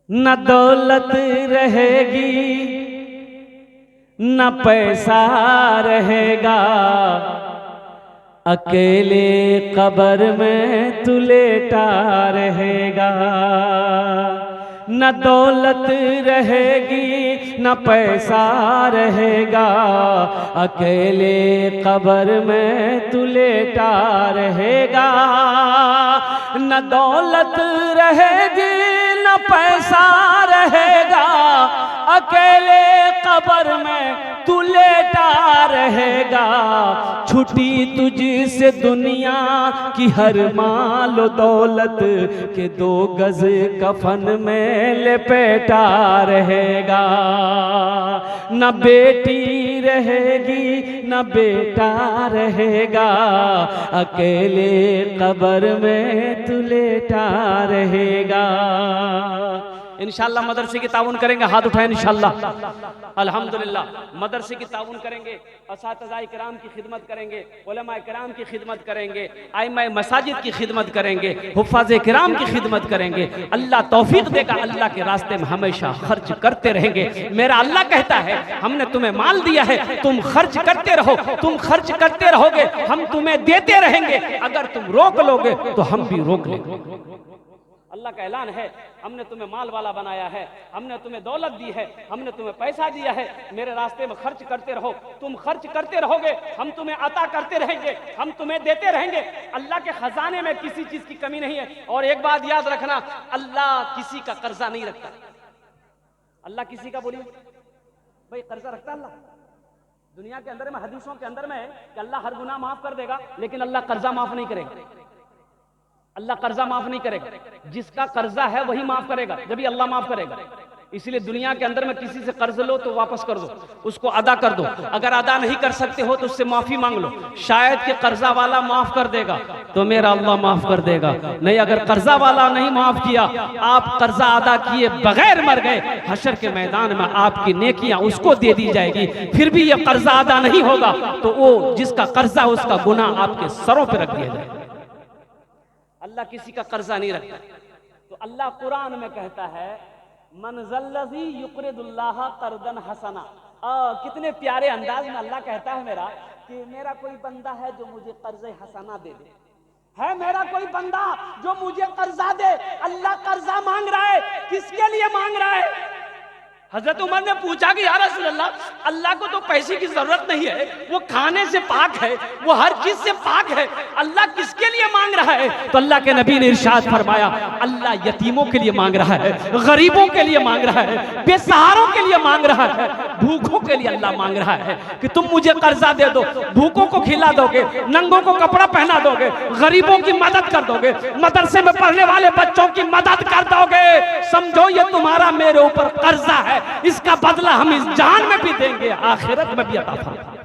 [SPEAKER 1] न दौलत रहेगी न पैसा रहेगा, अकेले कब्र में तू लेटा रहेगा। न दौलत रहेगी न पैसा रहेगा, अकेले कब्र में तू लेटा रहेगा। न दौलत रहेगी न पैसा रहेगा, अकेले कब्र में तू लेटा रहेगा। छुटी तुझसे दुनिया की हर माल दौलत के 2 गज कफन में लपेटा रहेगा। न बेटी रहेगी न बेटा रहेगा, अकेले कब्र में तू लेटा रहेगा। इंशाअल्लाह मदरसे की ताउन करेंगे, हाथ उठाएं इंशाअल्लाह। अल्हम्दुलिल्लाह मदरसे की ताउन करेंगे, असातिज़ाए किराम की खिदमत करेंगे, उलमाए किराम की खिदमत करेंगे, आइमाए मसाजिद की खिदमत करेंगे, हुफ़ाज़े किराम की खिदमत करेंगे। अल्लाह तौफीक देगा, अल्लाह के रास्ते में हमेशा खर्च करते रहेंगे। मेरा अल्लाह कहता है हमने तुम्हें माल दिया है, तुम खर्च करते रहो, तुम खर्च करते रहोगे, हम तुम्हें देते रहेंगे। अगर तुम रोक लोगे तो हम भी रोक लेंगे। अल्लाह का ऐलान है, हमने तुम्हें माल वाला बनाया है, हमने तुम्हें दौलत दी है, हमने तुम्हें पैसा दिया है, मेरे रास्ते में खर्च करते रहो। तुम खर्च करते रहोगे, हम तुम्हें अता करते रहेंगे, हम तुम्हें देते रहेंगे। अल्लाह के खजाने में किसी चीज की कमी नहीं है। और एक बात याद रखना, अल्लाह किसी का कर्जा नहीं रखता। अल्लाह किसी का, बोलिए भाई, कर्जा रखता अल्लाह? दुनिया के अंदर में, हदीसों के अंदर में है कि अल्लाह हर गुनाह माफ कर देगा, लेकिन अल्लाह कर्जा माफ नहीं करेगा। अल्लाह कर्जा माफ नहीं करेगा, जिसका कर्जा है वही माफ करेगा, जब भी अल्लाह माफ करेगा। इसलिए दुनिया के अंदर में किसी से कर्ज लो तो वापस कर दो, उसको अदा कर दो। अगर अदा नहीं कर सकते हो तो उससे माफी मांग लो, शायद कि कर्जा वाला माफ कर देगा तो मेरा अल्लाह माफ कर देगा। नहीं, अगर कर्जा वाला नहीं माफ किया, आप कर्जा अदा किए बगैर मर गए, हशर के मैदान में आपकी नेकियां उसको दे दी जाएगी, फिर भी ये कर्जा अदा नहीं होगा तो वो जिसका कर्जा उसका गुनाह आपके सरों पर रख दिया जाएगा। अल्लाह किसी का कर्जा नहीं रखता। तो अल्लाह कुरान में कहता है, मनज़ल्लज़ी युक़रिदुल्लाह क़र्दन हसना। कितने प्यारे अंदाज में अल्लाह कहता है मेरा कि मेरा कोई बंदा है जो मुझे कर्ज़े हसना दे दे, है मेरा कोई बंदा जो मुझे कर्जा दे। अल्लाह कर्जा मांग रहा है, किसके लिए मांग रहा है? हजरत उमर ने पूछा कि या रसूल अल्लाह, अल्लाह को तो पैसे की जरूरत नहीं है, वो खाने से पाक है, वो हर चीज से पाक है, अल्लाह किसके लिए मांग रहा है? तो अल्लाह के नबी ने इरशाद फरमाया, अल्लाह यतीमों के लिए मांग रहा है, गरीबों के लिए मांग रहा है, बेसहारों के लिए मांग रहा है, भूखों के लिए अल्लाह मांग रहा है कि तुम मुझे कर्जा दे दो, भूखों को खिला दोगे, नंगों को कपड़ा पहना दोगे, गरीबों की मदद कर दोगे, मदरसे में पढ़ने वाले बच्चों की मदद कर दोगे, समझो ये तुम्हारा मेरे ऊपर कर्जा है, इसका बदला हम इस जान में भी देंगे, आखिरत में भी अता फरमाएंगे।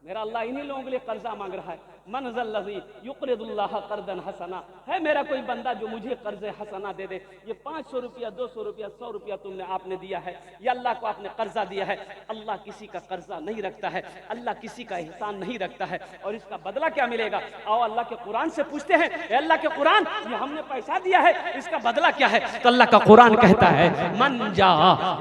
[SPEAKER 1] मेरा अल्लाह इन्हीं लोगों के लिए कर्जा मांग रहा है। मन ज़ल्लज़ी युक़रिदुल्लाह क़र्ज़न हसना, है मेरा कोई बंदा जो मुझे कर्ज हसना दे दे। ये 500 रुपया, 200 रुपया, 100 रुपया तुमने आपने दिया है, या अल्लाह को आपने कर्जा दिया है। अल्लाह किसी का कर्जा नहीं रखता है, अल्लाह किसी का एहसान नहीं रखता है। और इसका बदला क्या मिलेगा? आओ अल्लाह के कुरान से पूछते हैं, अल्लाह के कुरान, ये हमने पैसा दिया है, इसका बदला क्या है? तो अल्लाह का कुरान कहता है, मन जा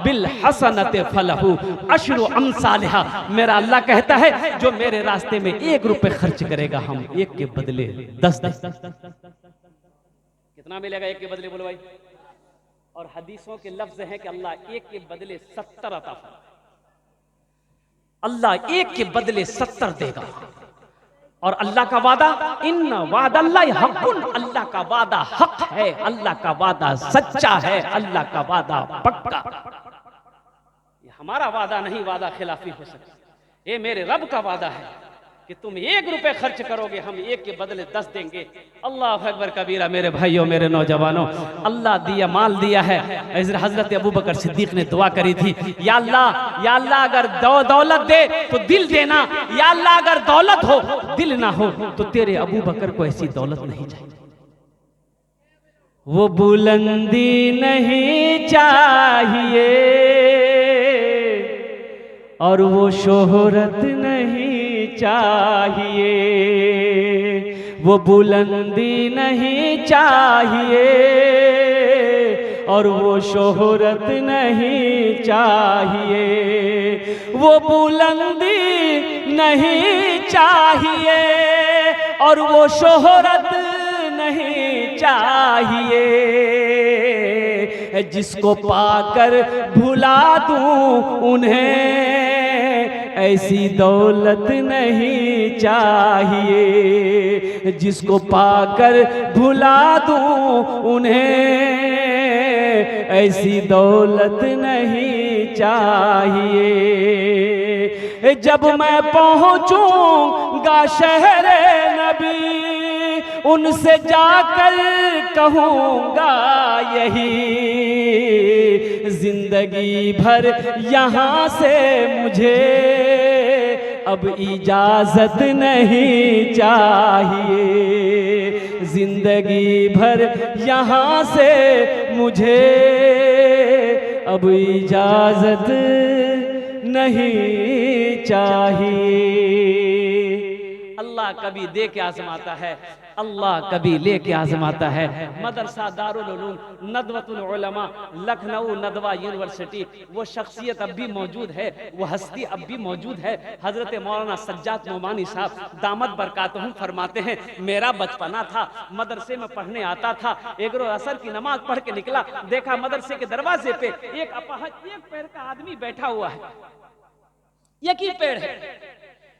[SPEAKER 1] बिल हसनते फलहु अशरु अमसालिहा। मेरा अल्लाह कहता है, जो मेरे रास्ते में 1 रुपए खर्च करेगा, हम 1 के बदले 10 दे। कितना मिलेगा 1 के बदले? बोलो भाई। और हदीसों के लफ्ज हैं कि अल्लाह 1 के बदले 70 अता फरमाएगा। अल्लाह 1 के बदले 70 देगा। और अल्लाह का वादा, इन्ना वादल्लाहि हक़्क़ुन, अल्लाह का वादा हक है, अल्लाह का वादा सच्चा है, अल्लाह का वादा पक्का। ये हमारा वादा नहीं, वादा खिलाफी हो सकता। ये मेरे रब का वादा है कि तुम 1 रुपए खर्च करोगे, हम 1 के बदले 10 देंगे। अल्लाह अकबर कबीरा। मेरे भाइयों, मेरे नौजवानों, अल्लाह दिया, माल दिया है। हजरत अबू बकर सिद्दीक ने दुआ करी थी, या अल्लाह अगर दौलत दे तो दिल देना, या अल्लाह अगर दौलत हो दिल ना हो तो तेरे अबू बकर को ऐसी दौलत नहीं चाहिए। वो बुलंदी नहीं चाहिए और वो शोहरत नहीं चाहिए, वो बुलंदी नहीं चाहिए और वो शोहरत नहीं चाहिए, वो बुलंदी नहीं चाहिए और वो शोहरत नहीं चाहिए। जिसको पाकर भुला दूं उन्हें ऐसी दौलत नहीं चाहिए। जिसको पाकर भुला दूं उन्हें ऐसी दौलत नहीं चाहिए। जब मैं पहुंचूंगा शहरे नबी, उनसे जाकर कहूँगा यही, जिंदगी भर यहाँ से मुझे अब इजाजत नहीं चाहिए। जिंदगी भर यहाँ से मुझे अब इजाजत नहीं चाहिए। अल्लाह कभी दे के आजमाता है, अल्लाह कभी लेके आजमाता है। मदरसा दारुल उलूम नदवतुल उलमा लखनऊ नदवा यूनिवर्सिटी, वो शख्सियत अब भी मौजूद है, वो हस्ती अब भी मौजूद है। हजरत मौलाना सज्जाद नोमानी साहब दामद बरकातहुम फरमाते हैं, मेरा बचपना था, मदरसे में पढ़ने आता था, एक रोज असर की नमाज पढ़ के निकला, देखा मदरसे के दरवाजे पे एक अपाहज 1 पैर का आदमी बैठा हुआ है। एक ही पैर है,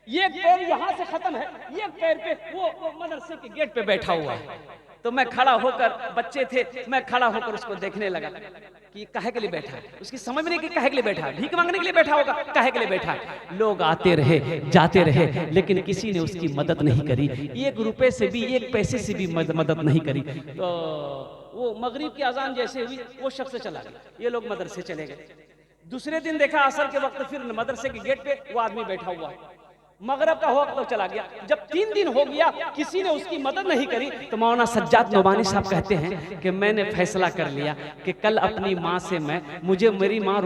[SPEAKER 1] ये पैर यहाँ से खत्म है, ये पैर पे वो मदरसे के गेट पे बैठा हुआ है। तो मैं खड़ा होकर, बच्चे थे, मैं खड़ा होकर उसको देखने लगा कि काहे के लिए बैठा है। उसकी समझ में नहीं कि काहे के लिए बैठा है, भीख मांगने के लिए बैठा होगा, काहे के लिए बैठा है। लोग आते रहे जाते रहे, लेकिन किसी ने उसकी मदद नहीं करी, 1 रुपए से भी 1 पैसे से भी मदद नहीं करी। तो वो मगरिब की अजान जैसे हुई, वो शख्स चला गया, ये लोग मदरसे चले गए। दूसरे दिन देखा असर के वक्त फिर मदरसे के गेट पे वो आदमी बैठा हुआ है, मगरब का वक्त तो चला गया। जब 3 दिन हो गया किसी ने उसकी मदद नहीं करी, तो मौलाना सज्जाद नोमानी साहब कहते हैं कि मैंने फैसला कर लिया कि कल अपनी माँ से मेरी माँ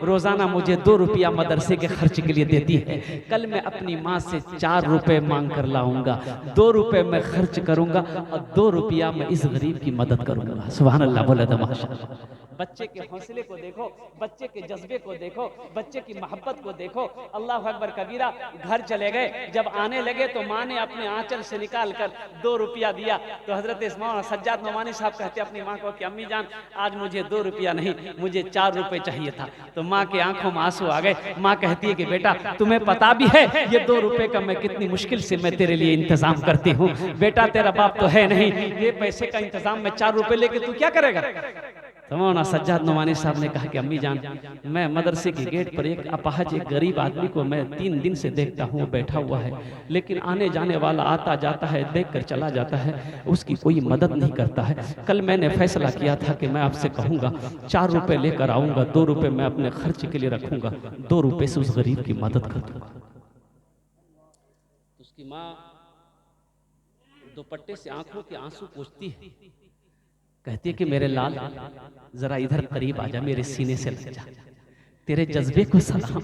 [SPEAKER 1] रोजाना मुझे 2 रुपया मदरसे के खर्च के लिए देती है। कल मैं अपनी माँ से 4 रुपए मांग कर लाऊंगा, 2 रुपए मैं खर्च करूंगा और 2 रुपया मैं इस गरीब की मदद करूंगा। सुभान अल्लाह, बोले तो माशाअल्लाह। बच्चे के हौसले को देखो, बच्चे के जज्बे को देखो, बच्चे की मोहब्बत को देखो। अल्लाह अकबर कबीरा। घर चले गए, जब आने लगे तो माँ ने अपने आंचल से निकाल कर 2 रुपया दिया। तो हजरत मौलाना सज्जाद नोमानी साहब कहते अपनी माँ को कि अम्मी जान, आज मुझे 2 रुपया नहीं, मुझे 4 रुपए चाहिए था। तो माँ के आंखों में आंसू आ गए। माँ कहती है कि बेटा तुम्हें पता भी है ये 2 रुपए का मैं कितनी मुश्किल से मैं तेरे लिए इंतजाम करती हूँ। बेटा तेरा बाप तो है नहीं, ये पैसे का इंतजाम मैं 4 रुपए लेके तू क्या करेगा। तो मौलाना सज्जाद नोमानी साहब ने कहा कि अम्मी जान, मैं मदरसे के गेट पर एक अपाहज एक गरीब आदमी को मैं 3 दिन से देखता हूँ, वो बैठा हुआ है, लेकिन आने जाने वाला आता जाता है, देख कर चला जाता है, उसकी कोई मदद नहीं करता है। कल मैंने फैसला किया था कि मैं आपसे कहूँगा 4 रुपए लेकर आऊँगा, 2 रुपए मैं अपने खर्च के लिए रखूँगा, 2 रुपए से उस गरीब की मदद कर दूँगा। उसकी माँ दुपट्टे से आंखों के आंसू पोंछती है, कहती है कि मेरे लाल जरा इधर करीब आ जा, मेरे सीने से लग जा, तेरे जज्बे को सलाम,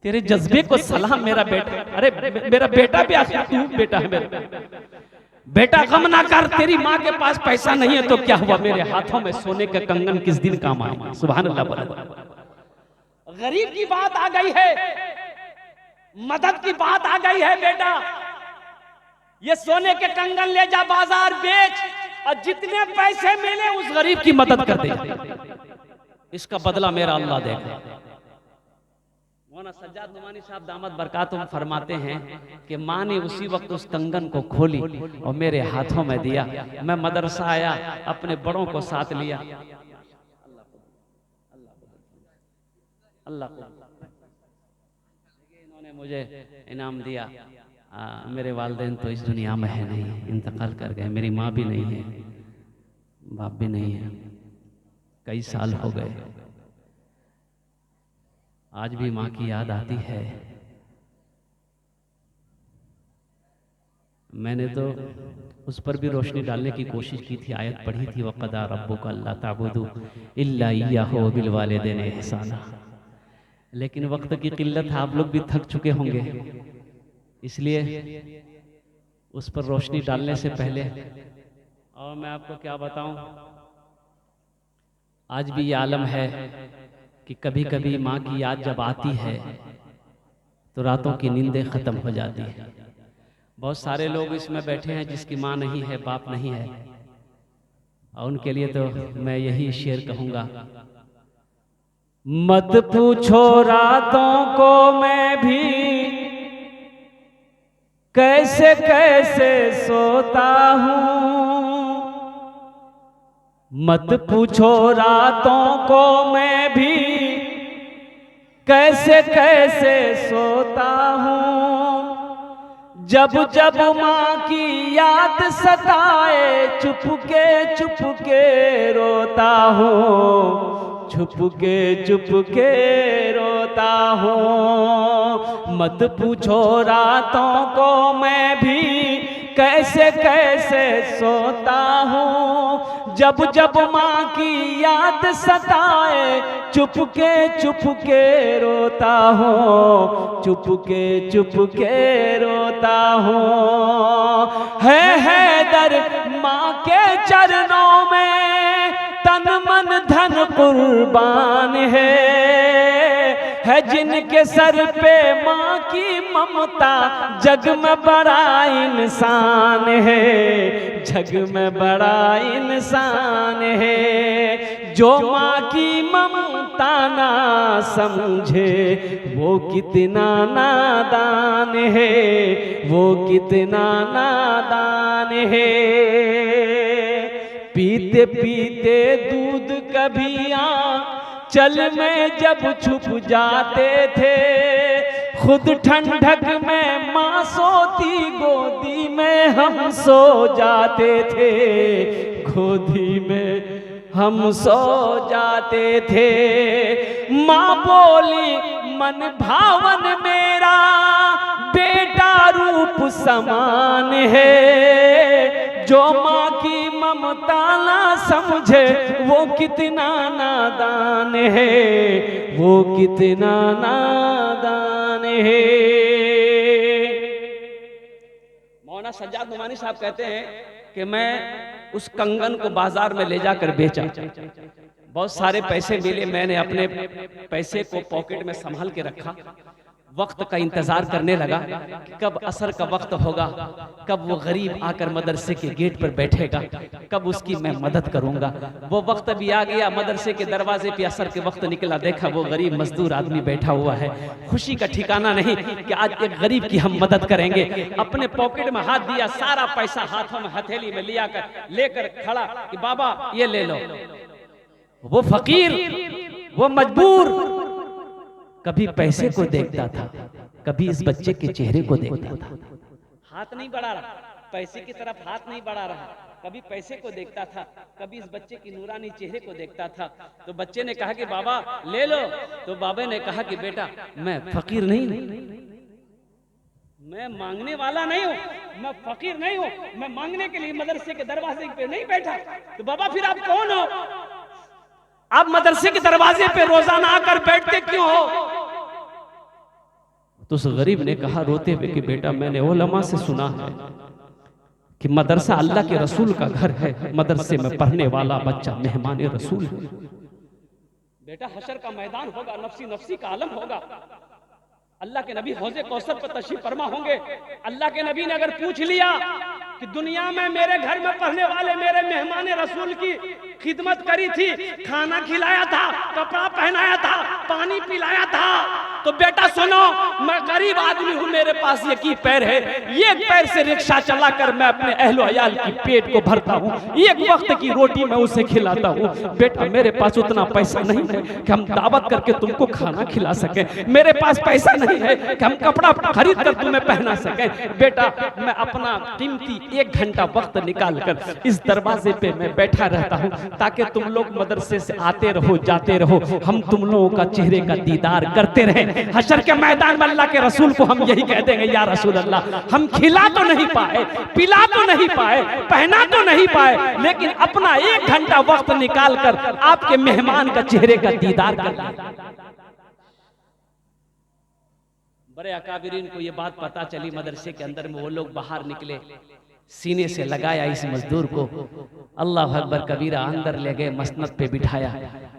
[SPEAKER 1] तेरे जज्बे को सलाम मेरा बेटा। अरे मेरा बेटा भी आखिर तू बेटा है मेरा बेटा, गम ना कर, तेरी माँ के पास पैसा नहीं है तो क्या हुआ, मेरे हाथों में सोने के कंगन किस दिन काम आएंगे। सुभान अल्लाह बोला। गरीब की बात आ गई है, मदद की बात आ गई है, बेटा ये सोने के कंगन ले जा बाजार बेच, और जितने पैसे मिले उस गरीब की मदद कर दे, इसका बदला मेरा अल्लाह देगा। मौलाना सज्जाद नुमानी साहब दामद बरकातुहुम फरमाते हैं कि माँ ने उसी वक्त उस कंगन को खोली और मेरे हाथों में दिया। मैं मदरसा आया, अपने बड़ों को साथ लिया, अल्लाह इन्होंने मुझे इनाम दिया। मेरे वालिदैन तो इस दुनिया में है नहीं, इंतकाल कर गए, मेरी माँ भी नहीं है, बाप भी नहीं है, कई साल हो गए। आज भी माँ की याद आती है। मैंने तो उस पर भी रोशनी डालने की कोशिश की थी, आयत पढ़ी थी, वक़दा रब्बुका अल्ला ताबुदू इल्ला इय्याहु व बिल वालिदैनि इहसाना। लेकिन वक्त की किल्लत है, आप लोग भी थक चुके होंगे, इसलिए उस पर रोशनी डालने से पहले और मैं आपको क्या बताऊं, आज भी ये आलम है कि कभी कभी माँ की याद जब आती है तो रातों की नींदें खत्म हो जाती है। बहुत सारे लोग इसमें बैठे हैं जिसकी माँ नहीं है, बाप नहीं है, और उनके लिए तो मैं यही शेर कहूंगा, मत पूछो रातों को मैं भी कैसे कैसे सोता हूँ, मत पूछो रातों को मैं भी कैसे कैसे सोता हूँ, जब जब माँ की याद सताए चुपके रोता हूँ, चुपके रोता हूँ। मत पूछो रातों को मैं भी कैसे कैसे सोता हूँ, जब जब माँ की याद सताए चुपके रोता हूँ, चुपके रोता हूँ। है दर माँ के चरणों में तन मन धन कुर्बान है जिनके सर पे माँ की ममता जग में बड़ा इंसान है, जग में बड़ा इंसान है। जो माँ की ममता ना समझे वो कितना नादान है, वो कितना नादान है। पीते पीते दूध कभी चल में जब छुप जाते थे, खुद ठंडक में माँ सोती गोदी में हम सो जाते थे, गोदी में हम सो जाते थे। माँ बोली मन भावन मेरा बेटा रूप समान है, जो माँ की ममता ना समझे वो कितना नादान है, वो कितना नादान है। मौलाना सज्जाद नुमानी साहब कहते हैं कि मैं उस कंगन को बाजार में ले जाकर बेचा, बहुत सारे पैसे मिले, मैंने अपने पैसे को पॉकेट में संभाल के रखा, वक्त का इंतजार करने लगा कि कब असर का वक्त होगा, कब वो गरीब आकर मदरसे के गेट पर बैठेगा, कब उसकी मैं मदद करूंगा। वो वक्त भी आ गया, मदरसे के दरवाजे पे असर के वक्त निकला, देखा वो गरीब मजदूर आदमी बैठा हुआ है। खुशी का ठिकाना नहीं कि आज एक गरीब की हम मदद करेंगे। अपने पॉकेट में हाथ दिया, सारा पैसा हाथों में हथेली में लिया कर लेकर खड़ा कि बाबा ये ले लो। वो फकीर, वो मजबूर कभी पैसे को देखता था, कभी इस बच्चे के चेहरे को देखता था। हाथ नहीं बढ़ा रहा, पैसे की तरफ हाथ नहीं बढ़ा रहा, कभी पैसे को देखता था, कभी इस बच्चे की नूरानी चेहरे को देखता था। तो बच्चे ने कहा कि बाबा ले लो, तो बाबा ने कहा कि बेटा मैं फकीर नहीं,
[SPEAKER 2] मैं मांगने वाला नहीं हूँ, मैं फकीर नहीं हूँ, मैं मांगने के लिए मदरसे के दरवाजे पे नहीं बैठा। तो बाबा फिर आप कौन हो? आप मदरसे के दरवाजे पे रोजाना आकर बैठते क्यों हो?
[SPEAKER 1] तो उस गरीब ने कहा रोते हुए कि बेटा मैंने उलमा से सुना है कि मदरसा अल्लाह के रसूल का घर है, मदरसे में पढ़ने वाला बच्चा मेहमान रसूल है।
[SPEAKER 2] बेटा हशर का मैदान होगा, नफ्सी नफ्सी का आलम होगा। अल्लाह के नबी हौज़े कौसर पर तशरीफ फरमा होंगे। अल्लाह के नबी ने अगर पूछ लिया कि दुनिया में मेरे घर में पढ़ने वाले मेरे मेहमान रसूल की खिदमत करी थी, खाना खिलाया था, कपड़ा पहनाया था, पानी पिलाया था, तो बेटा सुनो, मैं गरीब आदमी हूं, मेरे पास एक ही पैर है, एक पैर से रिक्शा चलाकर मैं अपने अहलो अयाल की पेट को भरता हूं, एक वक्त की रोटी मैं उसे खिलाता हूं। बेटा मेरे पास उतना पैसा नहीं है कि हम दावत करके तुमको खाना खिला सके, मेरे पास पैसा नहीं है कि हम कपड़ा खरीद कर तुम्हें पहना सके। बेटा मैं अपना कीमती 1 घंटा वक्त निकाल कर इस दरवाजे पे मैं बैठा रहता हूं ताकि तुम लोग मदरसे से आते रहो जाते रहो, हम तुम लोगों का चेहरे का दीदार करते रहे। हशर के मैदान में अल्लाह के रसूल को हम यही कह देंगे, या रसूल अल्लाह, हम खिला तो नहीं पाए, पिला तो नहीं पाए, पहना तो नहीं पाए, लेकिन अपना 1 घंटा वक्त निकाल कर आपके मेहमान का चेहरे का दीदार कर लिया। बड़े अकाबिरीन को ये बात पता चली मदरसे के अंदर में, वो लोग बाहर निकले, सीने से लगाया इस मजदूर को, अल्लाह अकबर कबीरा, अंदर ले गए, मसनद पे बिठाया,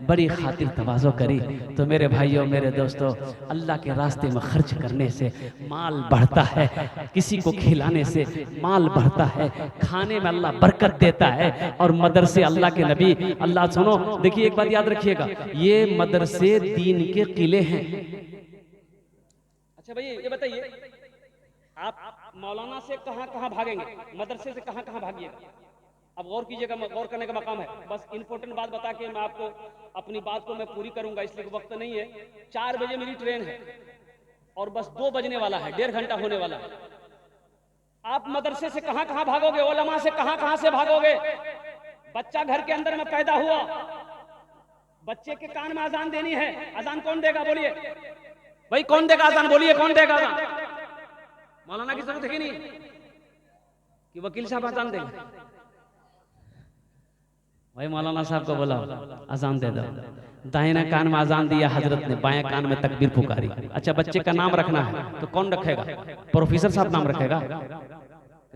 [SPEAKER 2] बड़ी खातिर तवाज़ो करी। तो मेरे भाइयों मेरे दोस्तों, अल्लाह के रास्ते में खर्च करने से माल बढ़ता है, किसी को खिलाने से माल बढ़ता है, खाने में अल्लाह बरकत देता है। और मदरसे अल्लाह के नबी, अल्लाह सुनो, देखिए एक बात याद रखिएगा, ये मदरसे दीन के किले हैं। अच्छा भैया ये बताइए, आप मौलाना से कहां कहां भागेंगे, मदरसे से कहां कहां भागिएगा? अब गौर कीजिएगा, गौर करने का मकाम है। बस इंपॉर्टेंट बात बता के मैं आपको अपनी बात को मैं पूरी करूंगा, इसलिए वक्त नहीं है। 4 बजे मेरी ट्रेन है और बस 2 बजने वाला है, 1.5 घंटा होने वाला है। आप मदरसे से कहां कहां भागोगे, उलमा से कहां कहां से भागोगे? बच्चा घर के अंदर में पैदा हुआ, बच्चे के कान में अजान देनी है, अजान कौन देगा बोलिए भाई, कौन देगा अजान बोलिए, कौन देगा अजान? मौलाना की जरूरत है कि नहीं कि वकील साहब अजान देंगे? भाई मौलाना साहब को बोला अजान दे दो। दाहिने कान में अजान दिया हजरत ने, बाएं कान में तकबीर पुकारी। अच्छा बच्चे का नाम रखना है तो कौन रखेगा? प्रोफेसर साहब नाम रखेगा,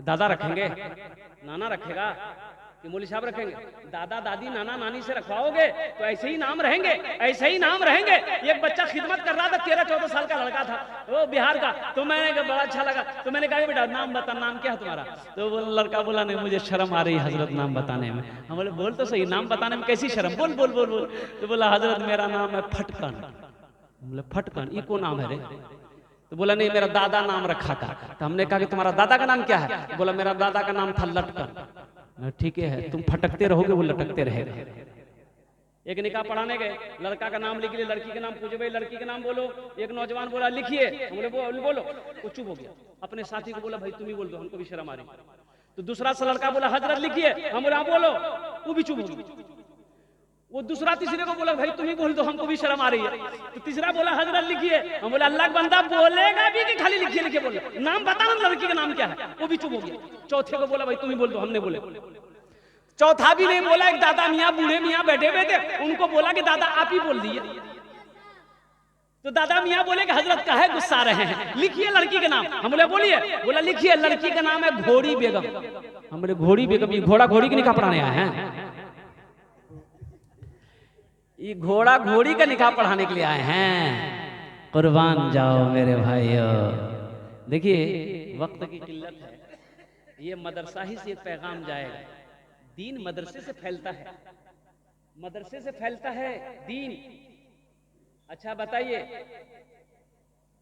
[SPEAKER 2] दादा रखेंगे, नाना रखेगा कि मौली साहब रखेंगे? दादा दादी नाना नानी से रखवाओगे तो ऐसे ही नाम रहेंगे, ऐसे ही नाम रहेंगे। एक बच्चा खिदमत कर रहा था, 13-14 साल का लड़का था, वो बिहार का, तो मैंने कहा बड़ा अच्छा लगा, तो मैंने कहा बेटा नाम बता, नाम क्या है तुम्हारा? तो वो लड़का बोला नहीं मुझे शर्म आ रही है हजरत नाम बताने में। हम बोले बोल तो सही, नाम बताने में कैसी शर्म, बोल बोल बोल बोल। तो बोला हजरत मेरा नाम है फटकन। बोले फटकन ये कौन नाम है रे? तो बोला नहीं मेरा दादा नाम रखा था। तो हमने कहा कि तुम्हारा दादा का नाम क्या है? बोला मेरा दादा का नाम था लटकन। ठीक है, तुम फटकते रहोगे वो लटकते रहेगा। एक निकाह पढ़ाने गए, लड़का का नाम लिख लिए, लड़की का नाम पूछे भाई लड़की का नाम बोलो। एक नौजवान बोला लिखिए, बोले बोलो, वो चुप हो गया। अपने साथी को बोला भाई तुम ही बोल दो, हमको भी शर्म आ रही। तो दूसरा सा लड़का बोला हजरत लिखिए, हम बोला बोलो, वो भी चुप हो गया। वो दूसरा तीसरे को बोला भाई तुम ही बोल दो, हमको भी शर्म आ रही है। तो तीसरा बोला हजरत लिखिए, हम बोला अल्लाह का बंदा बोलेगा भी कि खाली लिखिए लिखिए बोलो, नाम बताना लड़की का नाम क्या है? वो भी चुप हो गया। चौथे को बोला भाई तुम ही बोल दो, हमने बोले। चौथा भी नहीं बोला। एक दादा मियाँ बूढ़े मियाँ बैठे हुए थे, उनको बोला कि दादा आप ही बोल दिए। तो दादा मियाँ बोले कि हजरत का है गुस्सा रहे हैं, लिखिए लड़की का नाम। हम बोले बोलिए, बोला लिखिए लड़की का नाम है घोड़ी बेगम। हम बोले घोड़ी बेगम, ये घोड़ा घोड़ी की निकाह पढ़ाने आए हैं? ये घोड़ा घोड़ी का निकाह पढ़ाने के लिए आए हैं? कुर्बान जाओ मेरे भाइयों। देखिए वक्त की किल्लत है, ये मदरसा ही से पैगाम जाएगा। दीन मदरसे से फैलता है, मदरसे से फैलता है दीन। अच्छा बताइए,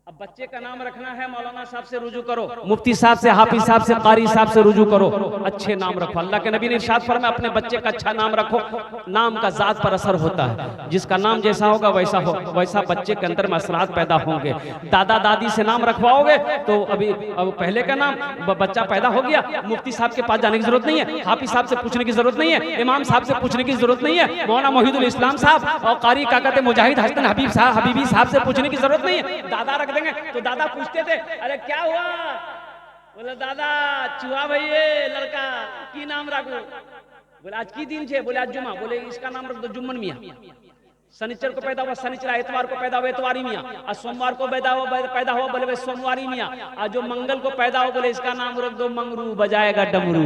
[SPEAKER 2] अब बच्चे का नाम रखना है, मौलाना साहब से रुजू करो, मुफ्ती साहब से, हाफिज साहब से, कारी साहब से रुजू करो, अच्छे नाम रखो। अल्लाह के नबी ने इरशाद फरमाया अपने बच्चे का अच्छा नाम रखो। नाम का जात पर असर होता है, जिसका नाम जैसा होगा वैसा वैसा बच्चे के अंदर में असरात पैदा होंगे। दादा दादी से नाम रखवाओगे तो अब पहले का नाम, बच्चा पैदा हो गया, मुफ्ती साहब के पास जाने की जरूरत नहीं है, हाफिज साहब से पूछने की जरूरत नहीं है, इमाम साहब से पूछने की जरूरत नहीं है, मौलाना मोहिदुल इस्लाम साहब और कारी काकत मुजाहिद हसन हबीबी साहब से पूछने की जरूरत नहीं है। दादा रख
[SPEAKER 1] देंगे तो दादा पूछते थे अरे क्या हुआ, बोले दादा चूहा भैये लड़का की नाम रखो, बोले आज की दिन छे, बोले आज जुमा, बोले इसका नाम रख दो जुम्मन मियाँ। शनिचर को पैदा हुआ शनिचर, इतवार को पैदा हुआ इतवारी मियाँ, आज सोमवार को पैदा हुआ बोले सोमवारी मियाँ, आज जो मंगल को पैदा हो बोले इसका नाम रख दो मंगरू, बजाएगा डमरू।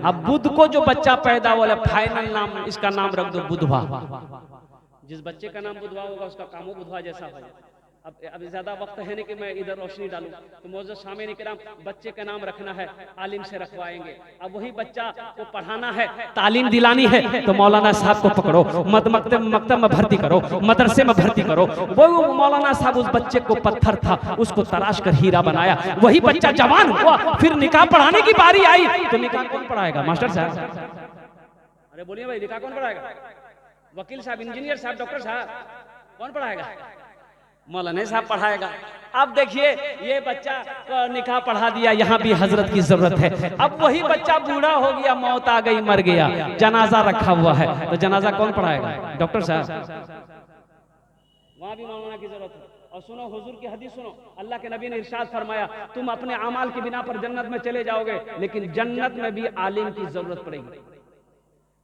[SPEAKER 1] अब बुध को जो बच्चा पैदा हुआ बोले फाइनल नाम इसका नाम रख दो बुधवा। जिस बच्चे का नाम बुधवा होगा उसका काम हो बुधवा जैसा हो। अब ज्यादा वक्त है नहीं कि मैं इधर रोशनी डालूं, तो मौजूद सामने निकराम बच्चे का नाम रखना है आलिम से रखवाएंगे। अब वही बच्चा को पढ़ाना है, तालीम दिलानी है, तो मौलाना साहब को पकड़ो, मकतब में भर्ती करो, मदरसे में भर्ती करो। वो मौलाना साहब उस बच्चे को पत्थर था उसको तराश कर हीरा बनाया, वही बच्चा जवान हुआ, फिर निकाह पढ़ाने की बारी आई तो निकाह कौन पढ़ाएगा? मास्टर साहब, अरे बोलिए भाई, निकाह कौन पढ़ाएगा? वकील साहब, इंजीनियर साहब, डॉक्टर साहब, कौन पढ़ाएगा? मौलाना साहब पढ़ाएगा। अब देखिए ये बच्चा को निकाह पढ़ा दिया, यहाँ भी हजरत की जरूरत है। अब वही बच्चा बूढ़ा हो गया, मौत आ गई, मर गया, जनाजा रखा हुआ है, तो जनाजा कौन पढ़ाएगा? डॉक्टर साहब। वहां भी मौलाना की जरूरत है। और सुनो हुजूर की हदीस सुनो, अल्लाह के नबी ने इरशाद फरमाया तुम अपने अमाल की बिना पर जन्नत में चले जाओगे, लेकिन जन्नत में भी आलिम की जरूरत पड़ेगी,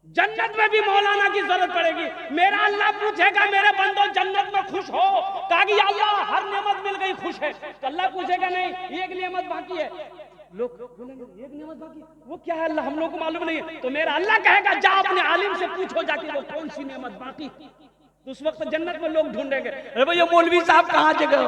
[SPEAKER 1] जन्नत में भी मौलाना की जरूरत पड़ेगी। मेरा अल्लाह पूछेगा मेरे बंदो जन्नत में खुश हो? कहा कि अल्लाह हर नेमत मिल गई खुश है, तो अल्लाह पूछेगा नहीं एक नेमत बाकी है। लोग बोलेंगे एक नेमत बाकी, वो क्या है अल्लाह हम लोग को मालूम नहीं है। तो मेरा अल्लाह कहेगा जा अपने आलिम से पूछो जाके वो कौन सी नेमत बाकी। तो उस वक्त जन्नत में लोग ढूंढेंगे अरे भैया मौलवी साहब कहाँ जगह,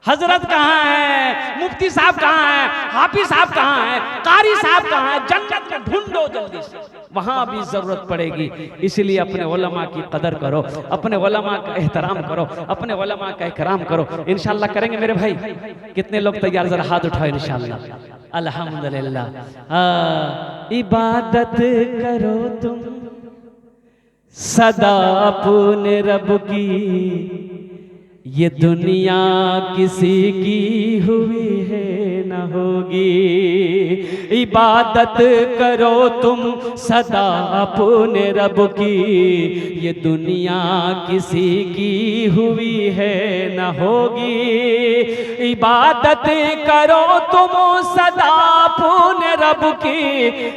[SPEAKER 1] हजरत कहाँ है, मुफ्ती साहब कहाँ है, हाफिज साहब कहाँ है, कारी साहब कहाँ है? जन्नत में ढूंढो जल्दी से, वहां भी जरूरत पड़ेगी। इसलिए अपने उलमा की कदर करो, अपने उलमा का एहतराम करो, अपने उलमा का इकराम करो। इंशाल्लाह करेंगे मेरे भाई। कितने लोग तैयार? जरा हाथ उठाओ। इंशाल्लाह अल्हम्दुलिल्लाह। इबादत करो तुम सदा अपने रब की, ये दुनिया किसी की हुई है न होगी। इबादत करो तुम सदा अपने रब की, ये दुनिया किसी की हुई है न होगी। इबादत करो तुम सदा अपने रब की,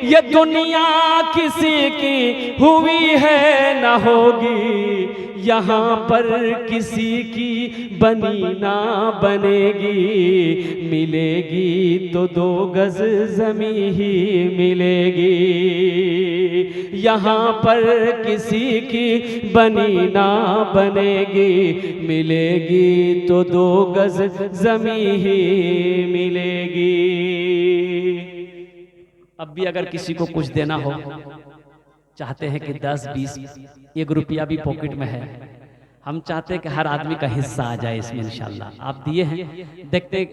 [SPEAKER 1] ये दुनिया किसी की हुई है न होगी। यहाँ पर किसी की बनी ना बनेगी, मिलेगी तो 2 गज जमी ही मिलेगी। यहाँ पर किसी की बनी ना बनेगी, मिलेगी तो 2 गज जमी ही मिलेगी। अब भी अगर किसी को कुछ देना हो, चाहते हैं कि 10, 20, 1 रुपया भी पॉकेट में है, हम चाहते हैं कि हर आदमी का हिस्सा आ जाए इसमें इंशाल्लाह। आप दिए हैं, देखते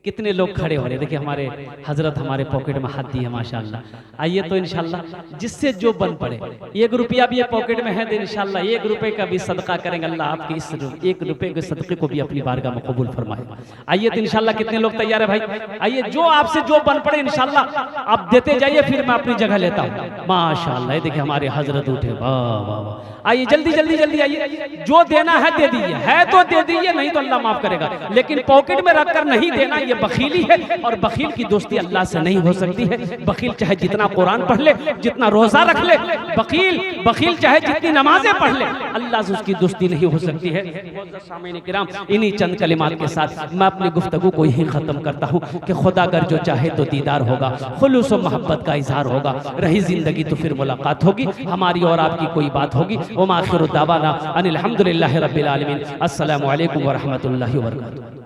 [SPEAKER 1] कितने लोग खड़े हो रहे। देखिए हमारे हजरत हमारे पॉकेट में हाथ दिए माशाल्लाह। आइए तो इंशाल्लाह जिससे जो बन पड़े, 1 रुपया भी पॉकेट में है तो इंशाल्लाह 1 रुपए का भी सदका करेंगे। अल्लाह आपके इस 1 रुपए के सदके को भी अपनी बारगाह में कबूल फरमाए। आइए तो इंशाल्लाह कितने लोग तैयार है भाई? आइए जो आपसे जो बन पड़े इंशाल्लाह आप देते जाइए, फिर मैं अपनी जगह लेता हूँ। माशाल्लाह देखिए हमारे हजरत उठे, वाह वाह वाह। आइए जल्दी जल्दी जल्दी आइए, जो देना है दे दीजिए, है तो दे दीजिए, नहीं तो अल्लाह माफ करेगा। लेकिन पॉकेट में रखकर नहीं देना, ये बखीली है, और बखील की दोस्ती अल्लाह से नहीं हो सकती है। बखील चाहे जितना कुरान पढ़ ले, जितना रोजा रख ले, बखील चाहे जितनी नमाजें पढ़ ले, अल्लाह से उसकी दोस्ती नहीं हो सकती है। सामीन किराम, इन्हीं चंद कलिमात के साथ मैं अपनी गुफ्तगू को यही खत्म करता हूँ कि खुदा अगर जो चाहे तो दीदार होगा, खुलूस और मोहब्बत का इजहार होगा, रही जिंदगी तो फिर मुलाकात होगी, हमारी और आपकी कोई बात होगी। व आखिरु दावाना अनिल हम्दुलिल्लाहि रब्बिल आलमीन। अस्सलामु अलैकुम व रहमतुल्लाहि व बरकातुहू।